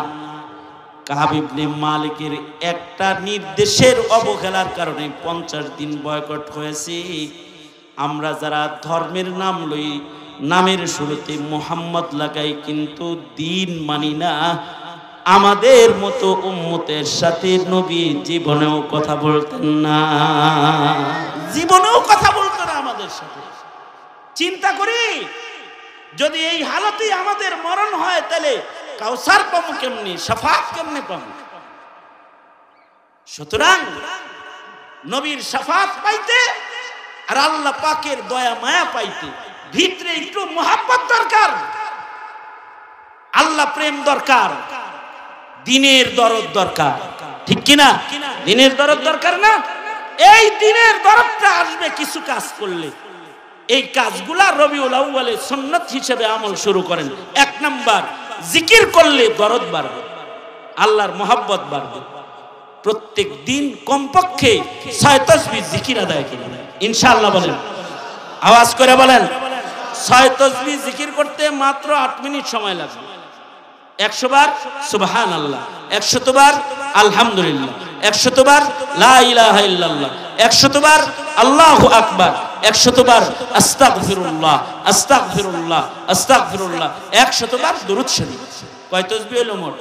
কাব ইবনে মালিকের একটা নির্দেশের অবহেলার কারণে 50 দিন বয়কট হয়েছে। আমরা যারা ধর্মের নাম লই, নামের শুরুতে মুহাম্মদ লাগাই, কিন্তু দিন মানি না, আমাদের মতো উম্মতের সাথে নবী জীবনেও কথা বলতেন না, জীবনেও কথা বলতেন না আমাদের সাথে। চিন্তা করি, যদি এই হালতে আমাদের মরণ হয় তাহলে কাউসার পাবো কেমনি, শাফাত কেমনে পাবো? সুতরাং নবীর শাফাত পাইতে আর আল্লাহ পাকের দয়া মায়া পাইতে ভিতরে একটু মোহাব্বত দরকার, আল্লাহ প্রেম দরকার, দিনের দরদ দরকার। ঠিক কিনা? দিনের দরদ দরকার না? এই দিনের দরদটা আসবে কিছু কাজ করলে। এই কাজগুলা রবিউল আউয়ালে সুন্নাত হিসেবে আমল শুরু করেন। 1 নাম্বার, জিকির করলে দরদ বাড়বে, আল্লাহর মোহাব্বত বাড়বে। প্রত্যেক দিন কমপক্ষে 6 তাসবিহ জিকির আদায় করবেন ইনশাআল্লাহ। বলেন, আওয়াজ করে বলেন। 6 তাসবিহ জিকির করতে মাত্র 8 মিনিট সময় লাগবে। 100 বার সুবহানাল্লাহ, 100 বার আলহামদুলিল্লাহ, 100 বার লা ইলাহা ইল্লাল্লাহ, 100 বার আল্লাহু আকবার, 100 বার আস্তাগফিরুল্লাহ আস্তাগফিরুল্লাহ আস্তাগফিরুল্লাহ, 100 বার দরুদ শরীফ। কয় তাসবিহ হলো মোট?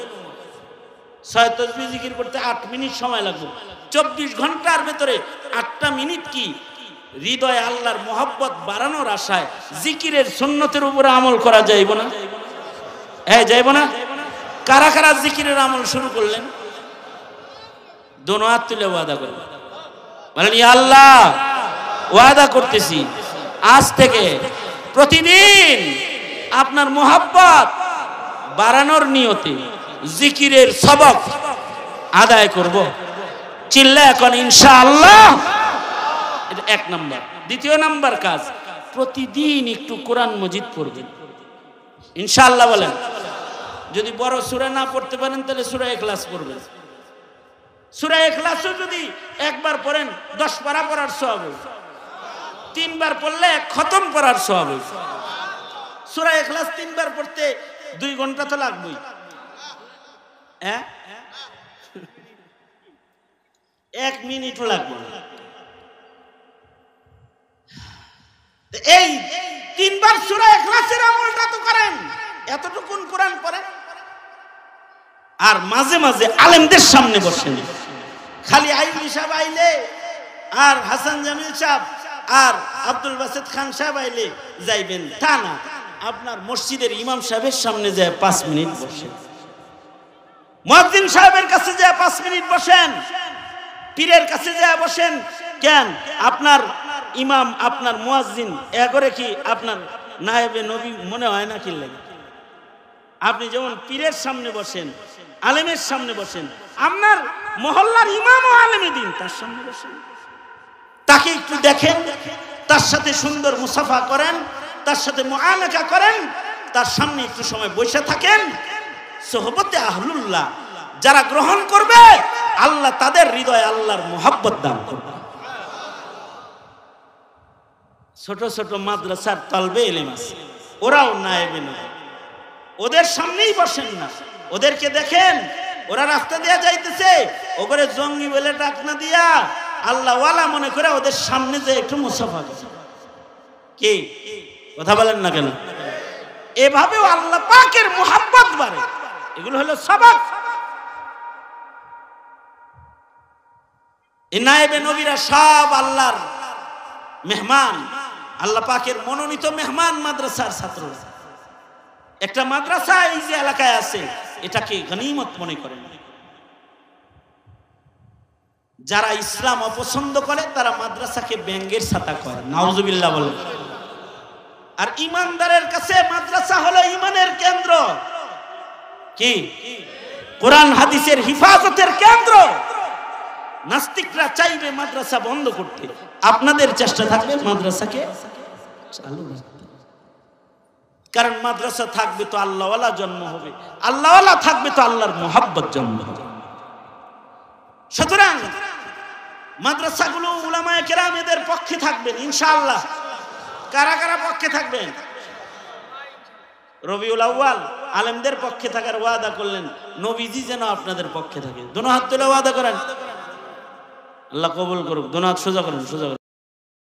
6 তাসবিহ জিকির করতে 8 মিনিট সময় লাগবে। 24 ঘন্টার ভিতরে 8টা মিনিট কি হৃদয়ে আল্লাহর মোহাব্বত বাড়ানোর আশায় জিকিরের সুন্নতের উপরে আমল করা যাইব না? হ্যাঁ, যাইব না? কারা কারা জিকিরের আমল শুরু করলেন? দোনো হাত তুলে ওয়াদা করবেন, বলেন ইয়া আল্লাহ ওয়াদা করতেছি আজ থেকে প্রতিদিন আপনার মোহাব্বত বাড়ানোর নিয়তে জিকিরের সবক আদায় করব। চিল্লা এখন ইনশাআল্লাহ। এটা 1 নাম্বার। 2 নাম্বার কাজ, প্রতিদিন একটু কোরআন মজিদ পড়বেন ইনশাআল্লাহ। বলেন, যদি বড় সূরা না পড়তে পারেন তাহলে সূরা ইখলাস পড়বেন। সূরা ইখলাসও যদি একবার পড়েন 10 পারা পড়ার সওয়াব হবে। 3 বার পড়লে খতম করার সওয়াব হবে। সূরা ইখলাস 3 বার পড়তে 2 ঘন্টা তো লাগবেই। হ্যাঁ, 1 মিনিটও লাগবে না। এই 3 বার সূরা ইখলাসের আমলটা তো করেন, এতটুকুন কোরআন পড়েন। আর মাঝে মাঝে আলেমদের সামনে বসেন। খালি আইলি সাহেব আইলে আর হাসান জামিল সাহেব আর আব্দুল বাসেত খান সাহেব আইলে যাইবেন তা না। আপনার মসজিদের ইমাম সাহেবের সামনে যায় 5 মিনিট বসেন, মুয়াজ্জিন সাহেবের কাছে যায় 5 মিনিট বসেন, পীরের কাছে যায় বসেন। কেন? আপনার ইমাম, আপনার মুয়াজ্জিন এগরে কি আপনার নায়েবে নবী মনে হয় না? কি লাগে? আপনি যেমন পীরের সামনে বসেন, আলেমের সামনে বসেন, আপনার মহল্লার ইমাম ও আলেমে দিন তার সামনে বসেন। তাকে একটু দেখেন, তার সাথে সুন্দর মুসাফা করেন, তার সাথে মুআনাকা করেন, তার সামনে একটু সময় বসে থাকেন। সোহবতে আহলুল্লাহ যারা গ্রহণ করবে আল্লাহ তাদের হৃদয়ে আল্লাহর মোহাব্বত দান করবে। ছোট ছোট মাদ্রাসার তালবে ইলম আছে, ওরাও নায়েবে নবী, ওদের সামনেই বসেন না। ওদেরকে দেখেন, ওরা রাস্তা দিয়ে যাইতেছে, ওগরে জঙ্গি বলে ডাক না দিয়া আল্লাহ ওয়ালা মনে করে ওদের সামনে যে একটু মুসাফা করে। কি কথা বলেন না কেন? এভাবেও আল্লাহ পাকের মুহাব্বত বাড়ে। এগুলো হলো সবাব। এই নায়েবে নবীরা সব আল্লাহর মেহমান, আল্লাহ পাকের মনোনীত মেহমান মাদ্রাসার ছাত্র। একটা মাদ্রাসা এই যে এলাকায় আছে এটাকে গনিমত মনে করেন। যারা ইসলাম অপছন্দ করে তারা মাদ্রাসাকে ব্যঙ্গের ছাতা করে, নাউজুবিল্লাহ বলে। আর ইমানদারের কাছে মাদ্রাসা হলো ইমানের কেন্দ্র, কি কোরআন হাদিসের হিফাজতের কেন্দ্র। নাস্তিকরা চাইবে মাদ্রাসা বন্ধ করতে, আপনাদের চেষ্টা থাকবে মাদ্রাসাকে চালু রাখতে। কারণ মাদ্রাসা থাকবে তো আল্লাহওয়ালা জন্ম হবে, আল্লাহওয়ালা থাকবে তো আল্লাহর মুহাব্বত জন্ম হবে। সুতরাং মাদ্রাসাগুলো উলামায়ে কেরাম এদের পক্ষে থাকবেন ইনশাআল্লাহ। কারা কারা পক্ষে থাকবেন? রবিউল আউয়াল আলেমদের পক্ষে থাকার ওয়াদা করলেন, নবীজি যেন আপনাদের পক্ষে থাকে। দোনো হাত তুলে ওয়াদা করেন, আল্লাহ কবুল করুক। দোনো হাত সোজা করেন, সোজা করেন।